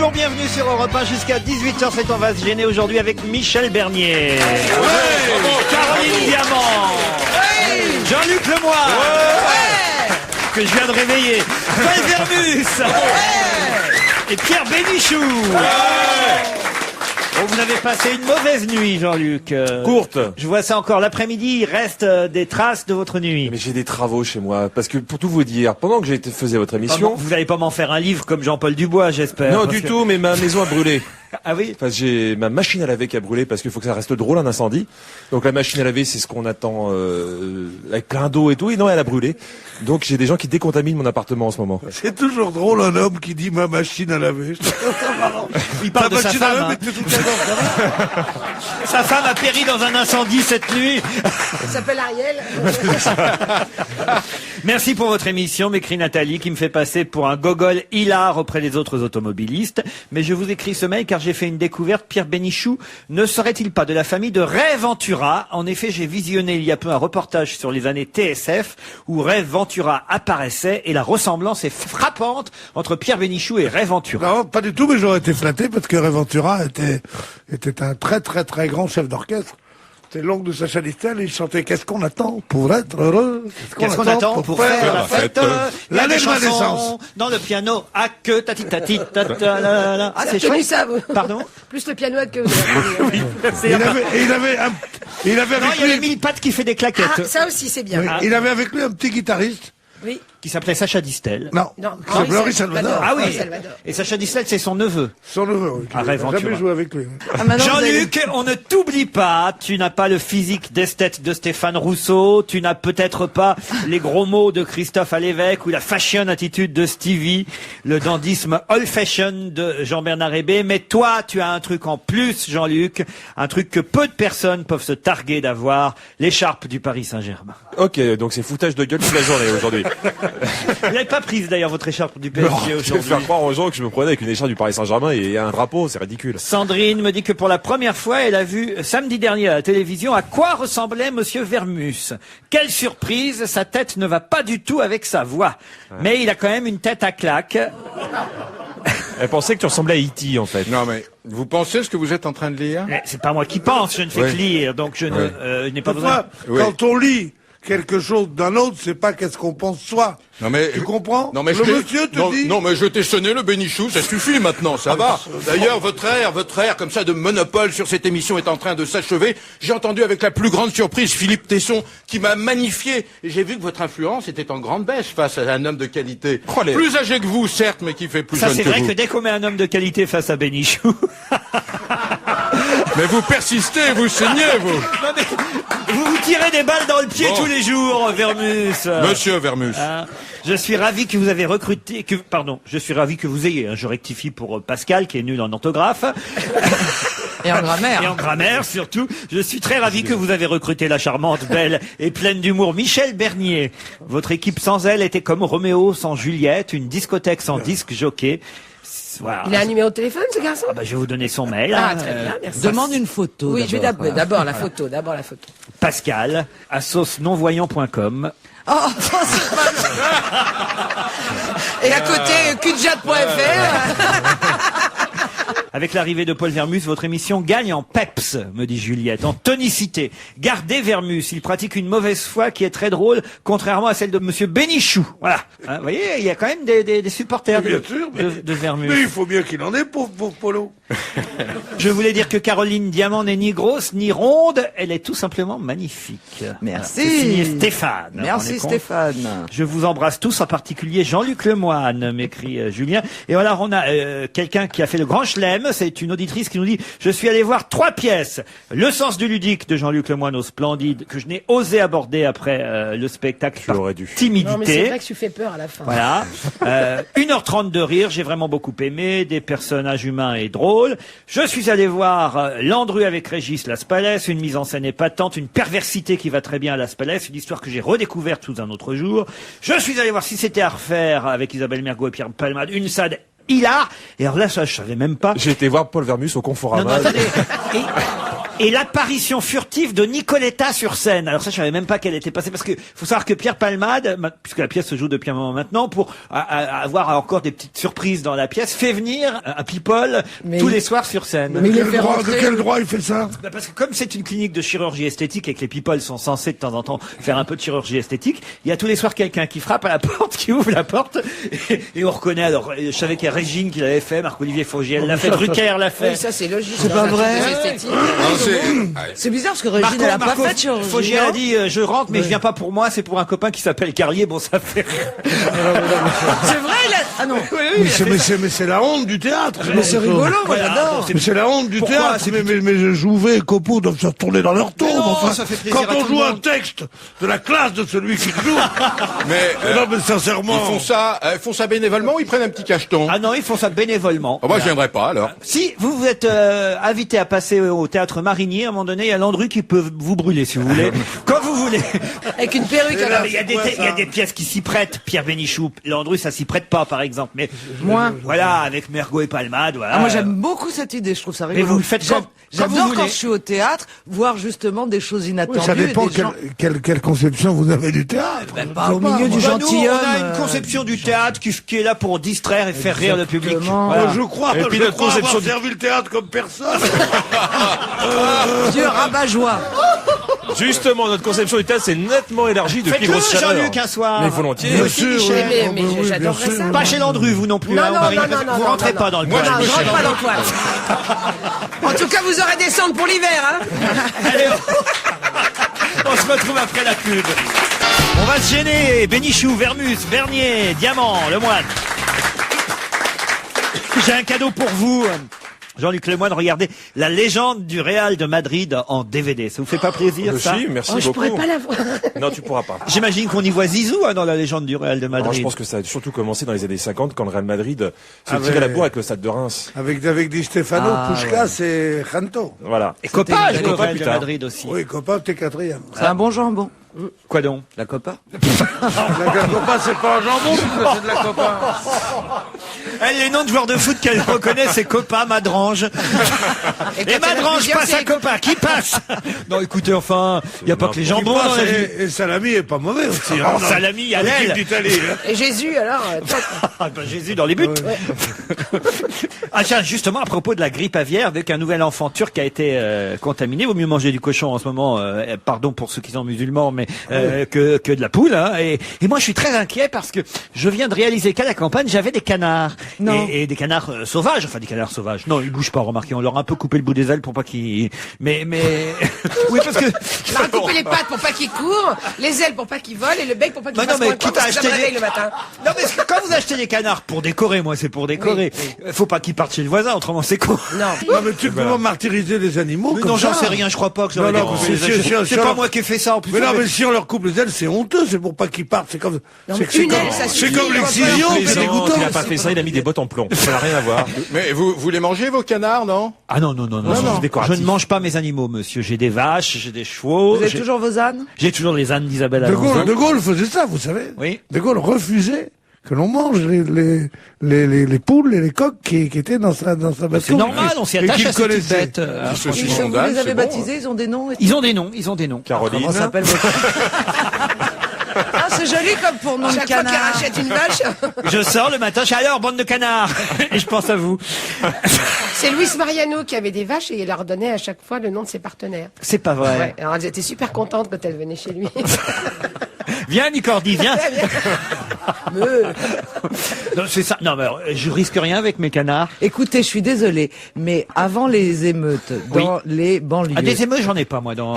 Bonjour, bienvenue sur Europe 1 jusqu'à 18h. C'est On va se gêner aujourd'hui avec Michel Bernier, Caroline Diamant, Jean-Luc Lemoyne, que je viens de réveiller, Paul Vermus et Pierre Bénichou. Oh, vous avez passé une mauvaise nuit, Jean-Luc. Courte. Je vois ça encore l'après-midi. Il reste des traces de votre nuit. Mais j'ai des travaux chez moi. Parce que pour tout vous dire, pendant que faisais votre émission... Vous n'allez pas m'en faire un livre comme Jean-Paul Dubois, j'espère. Non, du tout, mais ma maison a brûlé. Ah oui? Enfin, j'ai ma machine à laver qui a brûlé parce qu'il faut que ça reste drôle un incendie. Donc la machine à laver, c'est ce qu'on attend avec plein d'eau et tout. Et non, elle a brûlé. Donc j'ai des gens qui décontaminent mon appartement en ce moment. C'est toujours drôle un homme qui dit ma machine à laver. Il parle de sa femme. Hein. Sa femme a péri dans un incendie cette nuit. Il s'appelle Ariel. Merci pour votre émission, m'écrit Nathalie, qui me fait passer pour un gogol hilar auprès des autres automobilistes. Mais je vous écris ce mail car j'ai fait une découverte. Pierre Bénichou ne serait-il pas de la famille de Ray Ventura? En effet, j'ai visionné il y a peu un reportage sur les années TSF où Ray Ventura apparaissait et la ressemblance est frappante entre Pierre Bénichou et Ray Ventura. Non, pas du tout, mais j'aurais été flatté parce que Ray Ventura était un très très très grand chef d'orchestre. C'était l'oncle de Sacha Distel et il chantait « Qu'est-ce qu'on attend pour être heureux ?» Qu'est-ce qu'on attend pour faire la fête? L'année de ma chansons naissance. dans le piano à que tati tati tata la la la. Ah, c'est chouette. Ça, vous. Pardon? Plus le piano que vous. Il avait Non, avec il y a lui, Émile Pat qui fait des claquettes. Ah, ça aussi, c'est bien. oui, il avait avec lui un petit guitariste. Oui. Qui s'appelait Sacha Distel. Non, Non, c'est Henri Henri Salvador. Ah oui. Henri Salvador. Et Sacha Distel, c'est son neveu. Son neveu, oui. Ah, Ray Il a Ventura. jamais joué avec lui. Jean-Luc, on ne t'oublie pas. Tu n'as pas le physique d'esthète de Stéphane Rousseau. Tu n'as peut-être pas les gros mots de Christophe Alévèque ou la fashion attitude de Stevie, le dandisme old fashion de Jean-Bernard Hébé. Mais toi, tu as un truc en plus, Jean-Luc. Un truc que peu de personnes peuvent se targuer d'avoir. L'écharpe du Paris Saint-Germain. Ok, donc c'est foutage de gueule toute la journée aujourd'hui. Vous n'avez pas prise d'ailleurs votre écharpe du PSG Non, je vais aujourd'hui. faire croire aux gens que je me prenais avec une écharpe du Paris Saint-Germain et un drapeau, c'est ridicule. Sandrine me dit que pour la première fois, elle a vu samedi dernier à la télévision à quoi ressemblait Monsieur Vermus. Quelle surprise, sa tête ne va pas du tout avec sa voix. Mais il a quand même une tête à claque. Elle pensait que tu ressemblais à E.T. en fait. Non mais, vous pensez ce que vous êtes en train de lire? Mais c'est pas moi qui pense, je ne fais Oui. que lire, donc je n'ai pas besoin. Toutefois, quand on lit quelque chose d'un autre, c'est pas qu'est-ce qu'on pense soi. Non mais, Tu comprends? non mais Le je t'ai- monsieur te non, dit... non mais je t'ai sonné le Bénichou, ça suffit maintenant, ça va. D'ailleurs, votre air comme ça de monopole sur cette émission est en train de s'achever. J'ai entendu avec la plus grande surprise Philippe Tesson qui m'a magnifié et j'ai vu que votre influence était en grande baisse face à un homme de qualité. Oh, les- Plus âgé que vous, certes, mais qui fait plus Ça jeune c'est que vrai vous. que dès qu'on met un homme de qualité face à Bénichou... Mais vous persistez, vous saignez, vous. Non, mais vous vous tirez des balles dans le pied Bon. tous les jours, Vermus. Monsieur Vermus. Hein, je suis ravi que vous avez recruté, je suis ravi que vous ayez, je rectifie pour Pascal qui est nul en orthographe. Et en grammaire. Et en grammaire surtout. Je suis très ravi que vous avez recruté la charmante, belle et pleine d'humour Michel Bernier. Votre équipe sans elle était comme Roméo sans Juliette, une discothèque sans disque jockey. Voilà. Il a un numéro de téléphone, ce garçon? Ah bah, je vais vous donner son mail. Ah, hein. très bien, merci. Demande une photo. Oui, je vais d'abord. d'abord la photo, d'abord la photo. Pascal, à saucenonvoyant.com. Oh, c'est pas... Et à côté, cutjat.fr. Avec l'arrivée de Paul Vermus, votre émission gagne en peps, me dit Juliette, en tonicité. Gardez Vermus, il pratique une mauvaise foi qui est très drôle, contrairement à celle de Monsieur Bénichou. Voilà. Hein, vous voyez, il y a quand même des supporters Bien sûr, mais- de Vermus. Mais il faut mieux qu'il en ait, pauvre Polo. Je voulais dire que Caroline Diamant n'est ni grosse ni ronde, elle est tout simplement magnifique. Merci. C'est signé Stéphane. On Merci est con. Stéphane. Je vous embrasse tous, en particulier Jean-Luc Lemoyne, m'écrit Julien. Et voilà, on a quelqu'un qui a fait le grand chelem. C'est une auditrice qui nous dit « Je suis allé voir 3 pièces. Le sens du ludique de Jean-Luc Lemoyne au Splendide, que je n'ai osé aborder après le spectacle par aurais dû. timidité. Non, mais c'est vrai que tu fais peur à la fin. Voilà. 1h30 de rire, j'ai vraiment beaucoup aimé, des personnages humains et drôles. Je suis allé voir Landru avec Régis Laspalès, une mise en scène épatante, une perversité qui va très bien à Laspalès, une histoire que j'ai redécouverte sous un autre jour. Je suis allé voir Si c'était à refaire avec Isabelle Mergo et Pierre Palmade, une salle hilar. Et alors là, ça, je savais même pas. J'ai été voir Paul Vermus au Non, Conforama. non, attendez. Et l'apparition furtive de Nicoletta sur scène. Alors ça, je savais même pas qu'elle était passée, parce que faut savoir que Pierre Palmade, puisque la pièce se joue depuis un moment maintenant, pour avoir encore des petites surprises dans la pièce, fait venir un people tous les soirs sur scène. Mais de quel droit il fait ça? Parce que comme c'est une clinique de chirurgie esthétique et que les people sont censés de temps en temps faire un peu de chirurgie esthétique, il y a tous les soirs quelqu'un qui frappe à la porte, qui ouvre la porte, et on reconnaît. Alors, je savais qu'il y a Régine qui l'avait fait, Marc-Olivier Fogiel l'a fait, Drucker l'a fait. Oui, ça c'est logique. C'est pas vrai. C'est bizarre parce que Régine, elle a pas fait de chirurgie. Fogiel a dit, je rentre, mais je viens pas pour moi, c'est pour un copain qui s'appelle Carlier. Bon, ça fait rire. C'est vrai, il a... Ah non. Mais c'est la honte du théâtre. Mais c'est rigolo, moi j'adore. Mais c'est la honte du Pourquoi théâtre. Mais Jouvet et Copeau doivent se retourner dans leur tombe. Mais non, Enfin, ça fait plaisir quand à on tout joue le un monde. texte de la classe de celui qui joue. Mais, Non, mais sincèrement. ils font ça bénévolement ou ils prennent un petit cacheton? Ah non, ils font ça bénévolement. Oh, moi, je viendrai pas, alors. Si vous êtes invité à passer au théâtre Marinier, à un moment donné, il y a Landru qui peut vous brûler si vous voulez, quand vous voulez. Avec une perruque Non, alors. mais il y a des pièces qui s'y prêtent. Pierre Bénichou, Landru, ça s'y prête pas, par exemple. Mais Moi. voilà, avec Mergo et Palmade, voilà. Ah, moi j'aime beaucoup cette idée, je trouve ça rigolo. Mais vous le faites quand vous J'adore voulez. quand je suis au théâtre, voir justement des choses inattendues. Oui, ça dépend et des gens... quelle conception vous avez du théâtre. pas au milieu du Bah, nous, gentilhomme. on a une conception du théâtre qui est là pour distraire et faire rire le public. Exactement. Voilà. Je crois Et puis je notre crois conception avoir du- servi le théâtre comme personne. Dieu rabat-joie. Justement, notre conception du théâtre s'est nettement élargie depuis Faites-le, Grosse Chaleur. Jean-Luc, un soir. Mais volontiers. Bien aussi, sûr, Michel. oui. Mais Oui, j'adorerais bien sûr. ça. Pas chez Landru, vous non plus. Non, hein, non, Marie, non, parce que non, vous non, rentrez non, pas non. dans le Non, coin. non, je rentre pas dans le coin. En tout cas, vous aurez des cendres pour l'hiver, hein. Allez, on se retrouve après la pub. On va se gêner. Bénichou, Vermus, Vernier, Diamant, Lemoine. J'ai un cadeau pour vous. Jean-Luc Lemoine, regardez La légende du Real de Madrid en DVD. Ça vous fait pas plaisir, ça? Si, merci Oh, je beaucoup. pourrais pas la voir. Non, tu pourras pas. J'imagine qu'on y voit Zizou hein, dans La légende du Real de Alors, Madrid. je pense que ça a surtout commencé dans les années 50 quand le Real Madrid se Avec- tirait la bourre avec le stade de Reims. Avec Di Stefano, Puskás et Janto. Voilà. Et Copa, C'était le Copa Real plus de tard. Madrid aussi. Oui, Copa, t'es quatrième. C'est un bon jambon. Quoi donc? La copa. La Copa, c'est pas un jambon, c'est de la Copa. Les noms de joueurs de foot qu'elle reconnaît, c'est Copa, Madrange. Et quand il y en a Madrange plusieurs, passe à c'est- Copa. Qui passe? Non, écoutez, enfin, il n'y a pas que les jambons dans la vie. Et Salami est pas mauvais aussi. Oh, Salami à l'aile. d'Italie. Hein. Et Jésus, alors, top. Ah, ben, Jésus dans les buts. Ah tiens, justement, à propos de la grippe aviaire, avec un nouvel enfant turc a été contaminé. Vaut mieux manger du cochon en ce moment, pardon pour ceux qui sont musulmans, mais que de la poule. Hein. Et moi, je suis très inquiet parce que je viens de réaliser qu'à la campagne, j'avais des canards. Non. Et des canards sauvages. Enfin, des canards sauvages. Non, ils bougent pas, remarquez. On leur a un peu coupé le bout des ailes pour pas qu'ils... Mais... oui, parce que... On a coupé les pattes pour pas qu'il court, les ailes pour pas qu'il vole et le bec pour pas qu'il Bah fasse non, mais point de quitte à parce que ça me acheter réveille le matin. Non, mais quand vous achetez des canards pour décorer, moi, c'est pour décorer. Faut pas qu'ils partent chez le voisin, autrement c'est con. Non. Non, mais tu peux pas martyriser les animaux Mais comme non, ça. j'en sais rien, je crois pas que j'aurais Non, non, découpé c'est- les ailes. c'est- C'est c'est- pas moi qui ai fait ça, en plus. Mais non, mais si on leur coupe les ailes, c'est honteux, c'est pour pas qu'ils partent. C'est comme, Non, c'est mais c'est une comme, aile, ça c'est suffit, comme on va l'excision, pas- c'est Plaisant, dégoûtant. il a pas fait ça, il a mis des bottes en plomb. Ça n'a rien à voir. Mais vous les mangez, vos canards, non? Ah non, non, non, non, non, je décoratif. ne mange pas mes animaux, monsieur. J'ai des vaches, j'ai des chevaux. Vous avez j'ai- toujours vos ânes? J'ai toujours les ânes d'Isabelle De Alonso. Gaulle faisait ça, vous savez. Oui. De Gaulle refusait que l'on mange les poules et les coqs qui étaient dans sa bateau. C'est normal, on s'y Et attache qu'il à ces petites connaissait. bêtes. Ils se Vous sous-sondagent, les avez c'est bon, baptisés, ils ont des noms et tout. Ils ont des noms, ils ont des noms. Caroline. Comment s'appelle votre... Ah, c'est joli comme pour nom de Chaque fois qu'il canard. rachète une vache, Je sors le matin, je dis alors, bande de canards. Et je pense à vous. c'est Luis Mariano qui avait des vaches et il leur donnait à chaque fois le nom de ses partenaires. C'est pas vrai. Ouais. Alors elles étaient super contentes quand elles venaient chez lui. Viens, Nicordi, viens. Mais- Non, c'est ça. Non, mais alors, je risque rien avec mes canards. Écoutez, je suis désolée, mais avant les émeutes dans les banlieues, Ah, des émeutes, j'en ai pas, moi, dans...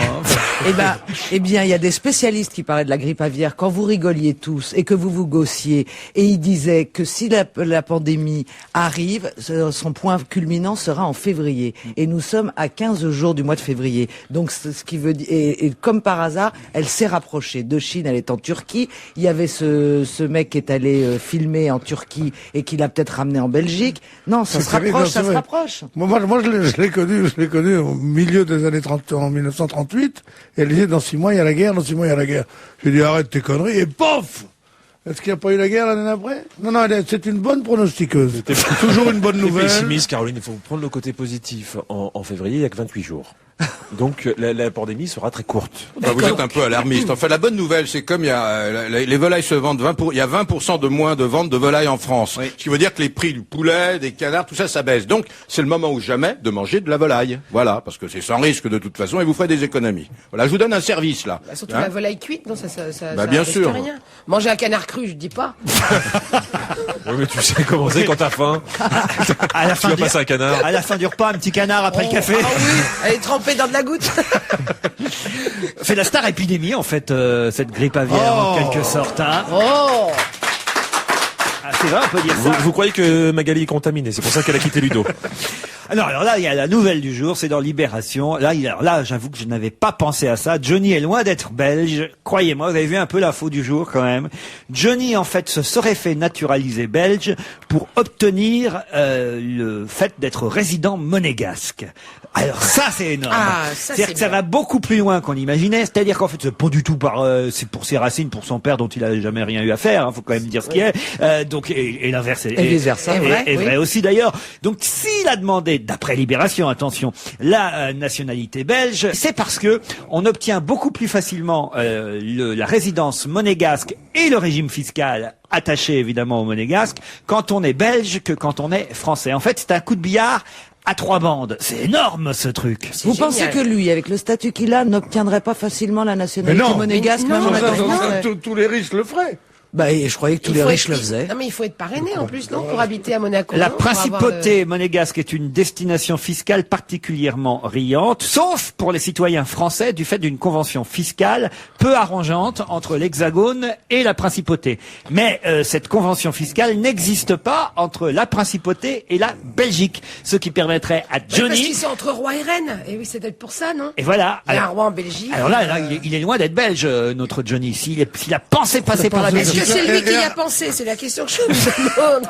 eh bien, il y a des spécialistes qui parlaient de la grippe aviaire quand vous rigoliez tous et que vous vous gaussiez, et ils disaient que si la pandémie arrive, son point culminant sera en février. Et nous sommes à 15 jours du mois de février. Donc, ce qui veut dire, et comme par hasard, elle s'est rapprochée de Chine, elle est en Turquie. Il y avait ce mec qui est allé filmer en Turquie et qui l'a peut-être ramené en Belgique. Non, ça C'est se terrible, rapproche, non, ça c'est se vrai. rapproche. Moi, je l'ai connu au milieu des années 30, en 1938. Et elle disait, dans 6 mois, il y a la guerre, dans 6 mois, il y a la guerre. J'ai dit, arrête tes conneries, et pof! Est-ce qu'il n'y a pas eu la guerre l'année d'après? Non, non, c'est une bonne pronostiqueuse. Toujours une bonne T'es nouvelle. pessimiste, Caroline. Il faut prendre le côté positif. En février, il y a que 28 jours. Donc la pandémie sera très courte. Enfin, vous êtes un peu alarmiste. Enfin, la bonne nouvelle, c'est comme il y a les volailles se vendent il y a 20% de moins de ventes de volailles en France. Oui. Ce qui veut dire que les prix du poulet, des canards, tout ça, ça baisse. Donc, c'est le moment ou jamais de manger de la volaille. Voilà, parce que c'est sans risque de toute façon et vous ferez des économies. Voilà, je vous donne un service là. Bah, surtout Hein la volaille cuite, non, ça bien risque sûr. rien. Manger un canard cru, je dis pas. Oui, mais tu sais comment c'est quand t'as faim. À la Tu vas passer un canard. À la fin du repas, un petit canard après le café. Ah oui, elle est trempée dans de la goutte. C'est la star épidémie, en fait, cette grippe aviaire, en quelque sorte. Hein. Oh, Ah, c'est vrai, on peut dire ça. Vous croyez que Magali est contaminée, c'est pour ça qu'elle a quitté Ludo. Alors là, il y a la nouvelle du jour, c'est dans Libération. Là, j'avoue que je n'avais pas pensé à ça. Johnny est loin d'être belge. Croyez-moi, vous avez vu un peu l'info du jour quand même. Johnny, en fait, se serait fait naturaliser belge pour obtenir le fait d'être résident monégasque. Alors ça, c'est énorme. Ah, ça, C'est-à-dire c'est que ça bien. va beaucoup plus loin qu'on imaginait. C'est-à-dire qu'en fait, c'est pas du tout c'est pour ses racines, pour son père dont il a jamais rien eu à faire. Hein, faut quand même dire ce qu'il est. Donc, et l'inverse est vice-versa. est Oui. vrai aussi d'ailleurs. Donc, s'il a demandé, d'après Libération, attention, la nationalité belge, c'est parce que on obtient beaucoup plus facilement la résidence monégasque et le régime fiscal attaché évidemment au monégasque quand on est belge que quand on est français. En fait, c'est un coup de billard à 3 bandes. C'est énorme ce truc. c'est Vous génial. pensez que lui, avec le statut qu'il a, n'obtiendrait pas facilement la nationalité Mais non. monégasque Mais même non, en mais étant non. français Tous les riches le feraient. Bah, et je croyais que tous Il les faut riches être- le faisaient. Non, mais il faut être parrainé en plus, non, pour habiter à Monaco. La non, pour avoir, principauté monégasque est une destination fiscale particulièrement riante, sauf pour les citoyens français du fait d'une convention fiscale peu arrangeante entre l'Hexagone et la principauté. Mais cette convention fiscale n'existe pas entre la principauté et la Belgique, ce qui permettrait à Oui, parce Johnny... qu'ils sont entre roi et reine. Et oui, c'est peut-être pour ça, non? Et voilà. Il y a un Alors, roi en Belgique. alors là, il est loin d'être belge, notre Johnny. S'il a pensé passer par la Est-ce que Belgique, c'est lui qui y a pensé? C'est la question que je me demande.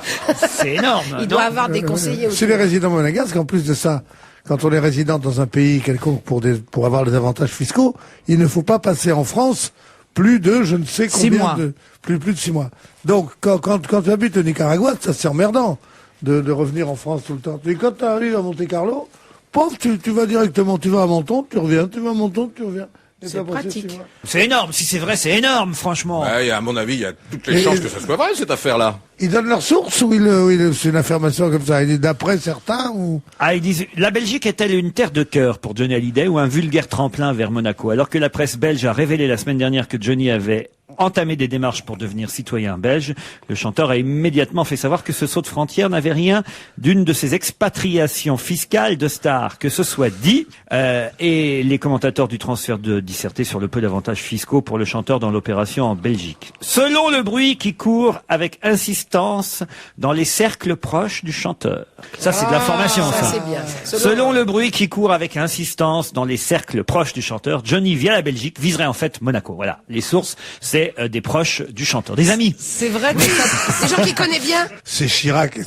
c'est énorme. Il non doit avoir des conseillers aussi. C'est les résidents monégasques, en plus de ça, quand on est résident dans un pays quelconque pour avoir des avantages fiscaux, il ne faut pas passer en France plus de je ne sais 6 combien mois. plus de 6 mois. Donc quand tu habites au Nicaragua, ça c'est emmerdant de revenir en France tout le temps. Et quand tu arrives à Monte Carlo, pauvre, tu vas directement, tu vas à Menton, tu reviens, tu vas à Menton, tu reviens. Et C'est t'as passé pratique. 6 mois. C'est énorme. Si c'est vrai, c'est énorme, franchement. Ouais, et à mon avis, il y a toutes les Et- chances que ça soit vrai, cette affaire-là. Ils donnent leurs sources ou c'est une affirmation comme ça? Il dit d'après certains ou... Ah, ils disent, la Belgique est-elle une terre de cœur pour Johnny Hallyday ou un vulgaire tremplin vers Monaco? Alors que la presse belge a révélé la semaine dernière que Johnny avait entamé des démarches pour devenir citoyen belge, le chanteur a immédiatement fait savoir que ce saut de frontière n'avait rien d'une de ces expatriations fiscales de stars, que ce soit dit, et les commentateurs du transfert de disserter sur le peu d'avantages fiscaux pour le chanteur dans l'opération en Belgique. Selon le bruit qui court avec insistance dans les cercles proches du chanteur. Ça, c'est de l'information, Ça, ça. c'est bien. Selon le bruit qui court avec insistance dans les cercles proches du chanteur, Johnny via la Belgique viserait en fait Monaco. Voilà, les sources, c'est des proches du chanteur, des amis. C'est vrai que ça... Des gens qui connaissent bien. C'est Chirac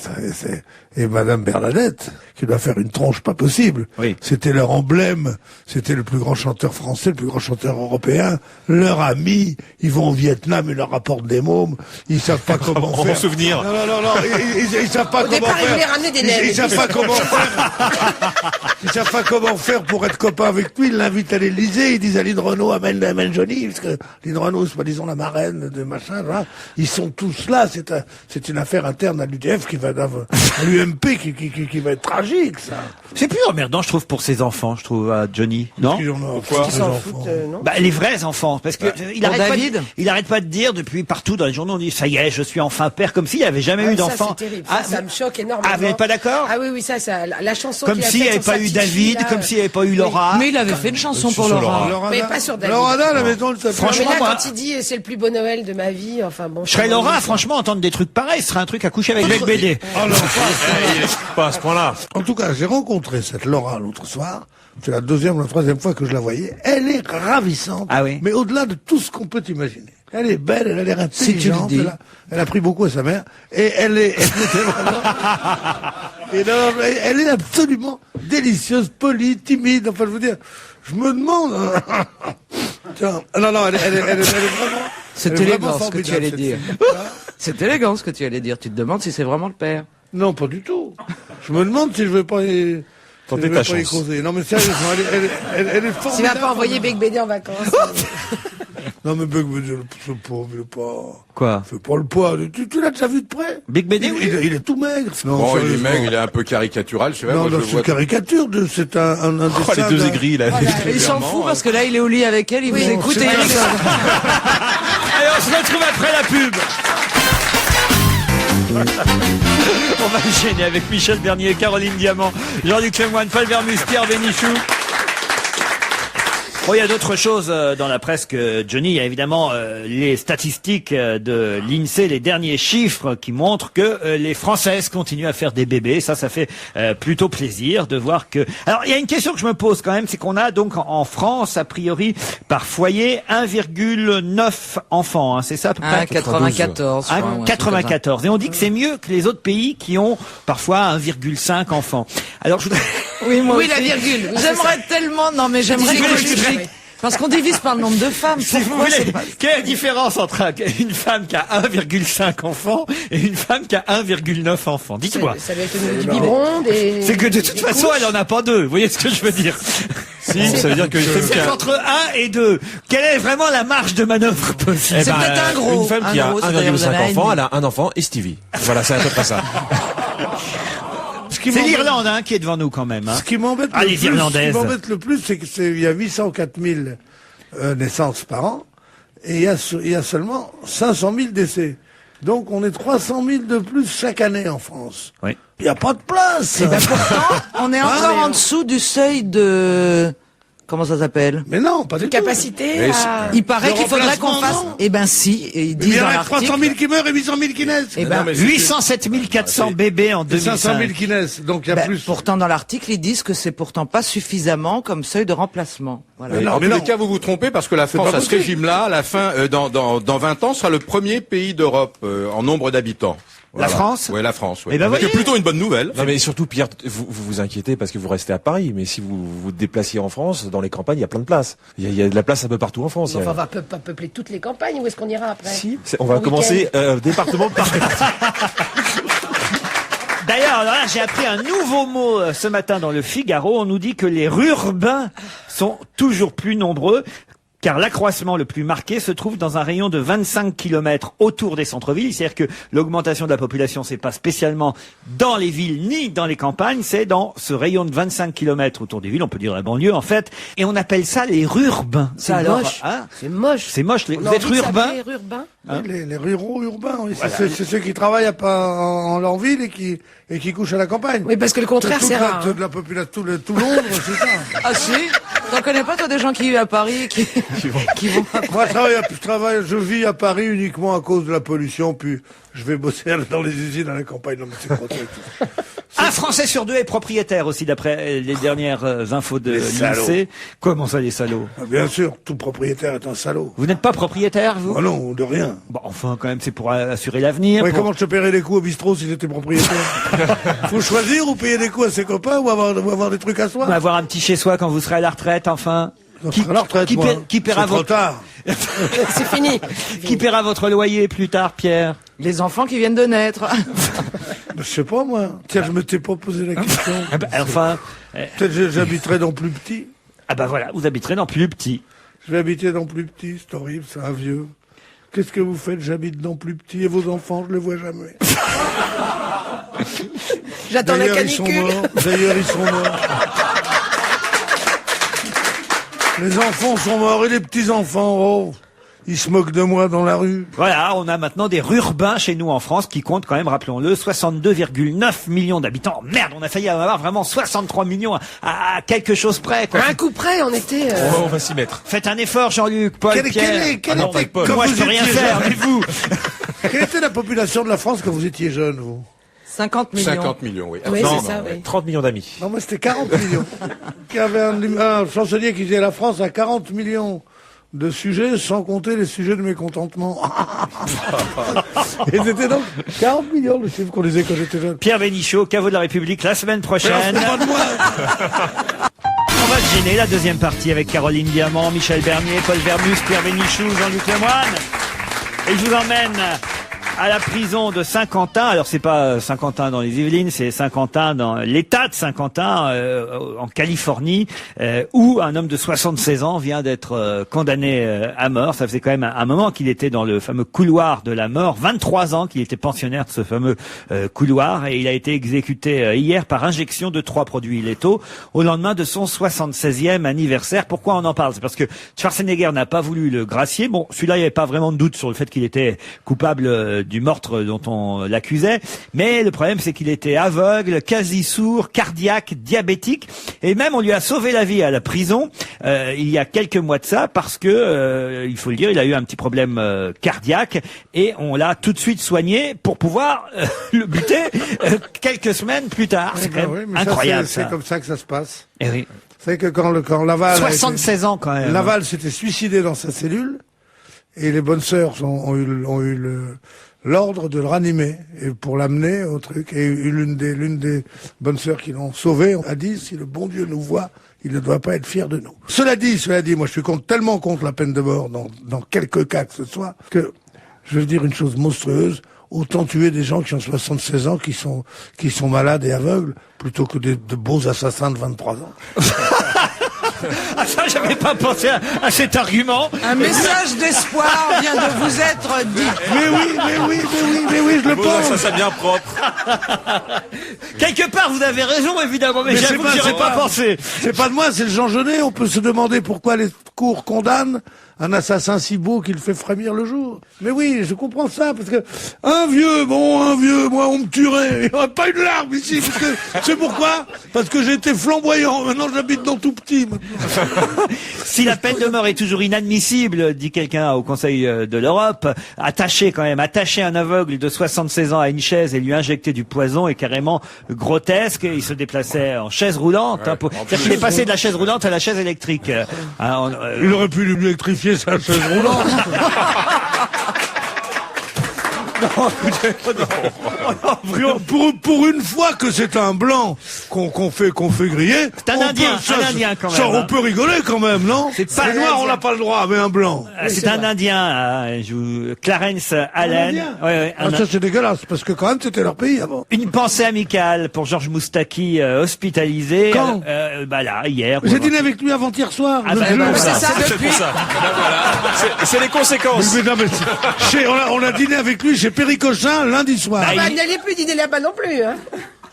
et Madame Bernadette qui doit faire une tronche pas possible. Oui. C'était leur emblème, c'était le plus grand chanteur français, le plus grand chanteur européen, leur ami. Ils vont au Vietnam, ils leur rapportent des mômes, ils savent pas comment En faire. souvenir. Non, ils savent pas Au comment départ, ils faire. voulaient ramener des nems. Ils savent pas comment faire. Ils savent pas comment faire pour être copains avec lui. Ils l'invitent à l'Élysée. Ils disent à Lynn Renault, amène Johnny, parce que Lynn Renault, c'est pas disons la marraine de machin. Voilà. Ils sont tous là. C'est une affaire interne à l'UDF qui va à l'UMP qui va être tragique, ça. C'est plus emmerdant, je trouve, pour ses enfants, je trouve, à Johnny. Non? Pourquoi Ils s'en foutent, non? Bah, les vrais enfants, parce que il Pour arrête David il arrête pas de dire depuis partout dans les journaux, on dit ça y est, je suis enfin père, comme s'il avait jamais eu Ça, d'enfant. c'est terrible. Ah, Ça me choque énormément. Ah, vous n'êtes pas d'accord? Ah oui, ça, la chanson Comme qu'il a s'il n'y faite avait sur pas sa eu petite David, fille, là, comme s'il n'y avait pas eu Laura. Mais il avait fait une chanson pour sur Laura. Laura. Mais pas sur David. Laura, la maison, le Franchement, mais là, moi- quand il dit c'est le plus beau Noël de ma vie, enfin bon. Je serais Laura, franchement, entendre des trucs pareils, ce serait un truc à coucher avec Bec BD. Pas à ce point-là. En tout cas, j'ai rencontré cette Laura l'autre soir. C'est la deuxième ou la troisième fois que je la voyais. Elle est ravissante. Ah oui. Mais au-delà de tout ce qu'on peut imaginer. Elle est belle, elle a l'air intelligente. dis. Elle a pris beaucoup à sa mère. Et elle était vraiment... Et non, elle est absolument délicieuse, polie, timide. Enfin, je veux dire, je me demande... Tiens, non, elle est vraiment... C'est elle est élégant vraiment ce que tu formidable, allais cette dire. fille. C'est élégant ce que tu allais dire. Tu te demandes si c'est vraiment le père. Non, pas du tout. Je me demande si je vais pas Tentez Je vais ta pas y chance. causer. Non, mais sérieusement, elle est Tu vas formidable. pas envoyer Bec Bédé en vacances. Non, mais Bec Bédé, ce pauvre, il est pas... Quoi? Fait pas le poids. Tu l'as déjà vu de près? Big Bédé, oui. Il est tout maigre. Non, Bon, il est sérieusement. maigre, il est un peu caricatural, c'est vrai. Non, moi, non, je le c'est vois. une caricature. C'est un Oh, les dessin deux d'un- aigris, là. Il s'en fout parce que là, il est au lit avec elle, il Oui, vous écoute c'est et il pas rigole. Allez, on se retrouve après la pub. On va enchaîner avec Michel Bernier, Caroline Diamant, Jean-Luc Lemoyne, Paul Vermus, Pierre Bénichou. Bon, il y a d'autres choses dans la presse que Johnny. Il y a évidemment les statistiques de l'INSEE, les derniers chiffres qui montrent que les Françaises continuent à faire des bébés. Ça fait plutôt plaisir de voir que... Alors, il y a une question que je me pose quand même, c'est qu'on a donc en France, a priori, par foyer, 1,9 enfants. Hein, c'est ça à peu près 94. je crois, ouais, 94. Et on dit que c'est mieux que les autres pays qui ont parfois 1,5 enfants. Alors, je voudrais... Oui, moi Oui, aussi. la virgule. Oui, J'aimerais tellement, non mais j'aimerais Si vous que voulez, le je public- dirais. parce qu'on divise par le nombre de femmes. Si vous Pourquoi voulez, c'est pas- quelle est la différence entre une femme qui a 1,5 enfants et une femme qui a 1,9 enfants? Dites-moi. Ça doit être du biberon, des... C'est que de toute façon, elle en a pas deux. Vous voyez ce que je veux dire? Si, ça veut dire que C'est entre 1 et 2. Quelle est vraiment la marge de manœuvre possible? C'est peut-être un gros. Une femme qui Un a gros, c'est-à-dire vous en 1,5 avez enfants, un elle a un enfant et Stevie. Voilà, c'est à peu près ça. C'est l'Irlande qui est devant nous quand même. Hein. Ce qui m'embête Ah, le les plus, Irlandaises. Ce qui m'embête le plus, c'est qu'il y a 804 000 naissances par an et il y a seulement 500 000 décès. Donc on est 300 000 de plus chaque année en France. Oui. Il n'y a pas de place. Eh ben, pourtant, on est encore en dessous du seuil de... Comment ça s'appelle? Mais non, pas du tout. Capacité à... Il paraît Le qu'il faudrait qu'on remplacement, fasse... non. Eh ben si, et ils Mais il disent y dans a 300 000 l'article... qui meurent et 800 000 qui naissent. Eh ben, 807 400 bébés en Et 500 000 2005. qui naissent. Donc il y a ben, plus. pourtant dans l'article, ils disent que c'est pourtant pas suffisamment comme seuil de remplacement. Voilà. Mais non, En mais tous non. les cas, vous vous trompez parce que la France, pas à ce possible. régime-là, à la fin, dans 20 ans, sera le premier pays d'Europe en nombre d'habitants. La France? Ouais, la France. Ouais. Eh ben, C'est voyez. plutôt une bonne nouvelle. Non mais surtout Pierre, vous inquiétez parce que vous restez à Paris, mais si vous vous déplaciez en France, dans les campagnes, il y a plein de places. Il y a de la place un peu partout en France. Enfin, on va pas peupler toutes les campagnes. Où est-ce qu'on ira après? Si, on va En commencer département par D'ailleurs, alors là, j'ai appris un nouveau mot ce matin dans le Figaro. On nous dit que les rurbains sont toujours plus nombreux. Car l'accroissement le plus marqué se trouve dans un rayon de 25 km autour des centres-villes. C'est-à-dire que l'augmentation de la population, c'est pas spécialement dans les villes ni dans les campagnes, c'est dans ce rayon de 25 km autour des villes, on peut dire la banlieue en fait. Et on appelle ça les rurbains. C'est Ça, alors, moche. hein, C'est moche. c'est moche. On Vous a êtes envie de rurbain? s'appeler urbain. Oui, les ruraux urbains, oui. C'est ceux qui travaillent en leur ville et qui couchent à la campagne. Oui, parce que le contraire, Toute c'est la- rare. toute la population, tout Londres, c'est ça. Ah si? T'en connais pas toi des gens qui vivent à Paris qui vont Moi, je vis à Paris uniquement à cause de la pollution, puis je vais bosser dans les usines à la campagne. Non, mais c'est trop ça. Un Français sur deux est propriétaire aussi, d'après les dernières infos de Les salauds. l'INSEE. Comment ça, les salauds? Ah, bien sûr, tout propriétaire est un salaud. Vous n'êtes pas propriétaire, vous? Oh non, de rien. Bon, enfin, quand même, c'est pour assurer l'avenir. Ouais, pour- comment je te paierais les coups au bistrot si j'étais propriétaire? Faut choisir ou payer des coups à ses copains ou avoir des trucs à soi. avoir un petit chez soi quand vous serez à la retraite, enfin. Je serai à la retraite, moi. Qui paiera C'est trop votre, tard. C'est fini. qui paiera votre loyer plus tard, Pierre? les enfants qui viennent de naître. Je sais pas, moi. Tiens, je m'étais pas posé la question. Ah bah, enfin, Peut-être que j'habiterai dans plus petit. ah bah voilà, vous habiterez dans plus petit. Je vais habiter dans plus petit, c'est horrible, c'est un vieux. Qu'est-ce que vous faites? J'habite dans plus petit et vos enfants, je les vois jamais. J'attends la D'ailleurs, ils sont canicule. morts. D'ailleurs, ils sont morts. Les enfants sont morts et les petits-enfants, oh, ils se moquent de moi dans la rue. Voilà, on a maintenant des rurbains chez nous en France qui comptent quand même, rappelons-le, 62,9 millions d'habitants. Merde, on a failli avoir vraiment 63 millions à quelque chose près, quoi. À un coup près, on était... On va s'y mettre. Faites un effort, Jean-Luc, Paul, Pierre. Quelle non, était, pas Paul. quand Moi, je vous peux rien étiez faire, jeune, mais vous. quelle était la population de la France quand vous étiez jeune, vous? 50 millions. 50 millions, oui. Oui, Non, c'est ça, non, oui. 30 millions d'amis. Non, mais c'était 40 millions. Il y avait un chancelier qui disait la France a 40 millions de sujets, sans compter les sujets de mécontentement. Et c'était donc 40 millions, le chiffre qu'on disait quand j'étais jeune. Pierre Bénichou, caveau de la République, la semaine Mais prochaine. non, c'est pas de moi. On va se gêner, la deuxième partie avec Caroline Diamant, Michel Bernier, Paul Vermus, Pierre Bénichou, Jean-Luc Lemoyne. Et je vous emmène à la prison de Saint-Quentin. Alors c'est pas Saint-Quentin dans les Yvelines, c'est Saint-Quentin dans l'État de Saint-Quentin en Californie, où un homme de 76 ans vient d'être condamné à mort. Ça faisait quand même un moment qu'il était dans le fameux couloir de la mort, 23 ans qu'il était pensionnaire de ce fameux couloir, et il a été exécuté hier par injection de 3 produits létaux au lendemain de son 76e anniversaire. Pourquoi on en parle? C'est parce que Schwarzenegger n'a pas voulu le gracier. Bon, celui-là, il n'y avait pas vraiment de doute sur le fait qu'il était coupable du meurtre dont on l'accusait, mais le problème c'est qu'il était aveugle, quasi sourd, cardiaque, diabétique, et même on lui a sauvé la vie à la prison il y a quelques mois de ça, parce que il faut le dire, il a eu un petit problème cardiaque, et on l'a tout de suite soigné pour pouvoir le buter quelques semaines plus tard. C'est quand même incroyable. C'est comme ça que ça se passe. Eh oui. Vous savez que quand Laval 76 ans quand même. Laval s'était suicidé dans sa cellule, et les bonnes sœurs ont eu l'ordre de le ranimer et pour l'amener au truc. Et l'une des bonnes sœurs qui l'ont sauvé a dit, si le bon Dieu nous voit, il ne doit pas être fier de nous. Cela dit, moi je suis tellement contre la peine de mort dans quelques cas que ce soit, que je veux dire une chose monstrueuse. Autant tuer des gens qui ont 76 ans, qui sont malades et aveugles, plutôt que de beaux assassins de 23 ans. Ah ça, j'avais pas pensé à cet argument. Un message d'espoir vient de vous être dit. Mais oui, je le pense. Ça bien propre. Quelque part, vous avez raison, évidemment, mais j'avoue que j'y aurais pas pensé. C'est pas de moi, c'est le Jean Genet. On peut se demander pourquoi les cours condamnent un assassin si beau qu'il fait frémir le jour. Mais oui, je comprends ça, parce que un vieux, moi on me tuerait. Il n'y aurait pas une larme ici, parce que c'est pourquoi? Parce que j'étais flamboyant. Maintenant j'habite dans tout petit. Si la peine de mort est toujours inadmissible, dit quelqu'un au Conseil de l'Europe, attacher un aveugle de 76 ans à une chaise et lui injecter du poison est carrément grotesque. Il se déplaçait en chaise roulante. Ouais, C'est-à-dire qu'il est passé de la chaise roulante à la chaise électrique. Il aurait pu lui électrifier sa chaise roulante. Non, pour une fois que c'est un blanc qu'on fait griller. C'est un Indien quand même. On peut rigoler quand même, non? C'est pas les noirs, on n'a pas le droit, mais un blanc. C'est un Indien, Clarence Allen. Ça c'est dégueulasse, parce que quand même c'était leur pays avant. Une pensée amicale pour Georges Moustaki, hospitalisé. Quand là, hier. J'ai dîné avec lui avant-hier soir. C'est ça depuis. C'est les conséquences. On a dîné avec lui chez Péricochin lundi soir. Il n'allait plus dîner là-bas non plus, hein.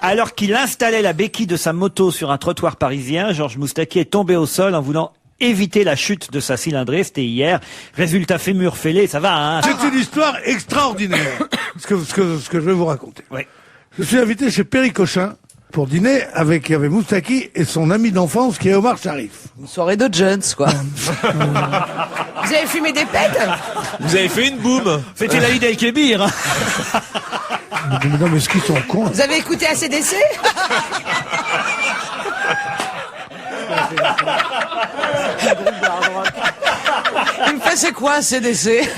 Alors qu'il installait la béquille de sa moto sur un trottoir parisien, Georges Moustaki est tombé au sol en voulant éviter la chute de sa cylindrée. C'était hier. Résultat, fémur fêlé, ça va, hein. C'est une histoire extraordinaire. ce que je vais vous raconter. Oui. Je suis invité chez Péricochin pour dîner avec Moustaki et son ami d'enfance qui est Omar Sharif. Une soirée de Jones, quoi. Vous avez fumé des pètes? Vous avez fait une boum. C'était l'Aïd El Kébir, hein. Non, mais est-ce qu'ils sont cons? Vous avez écouté ACDC? Il me fait, c'est quoi, CDC?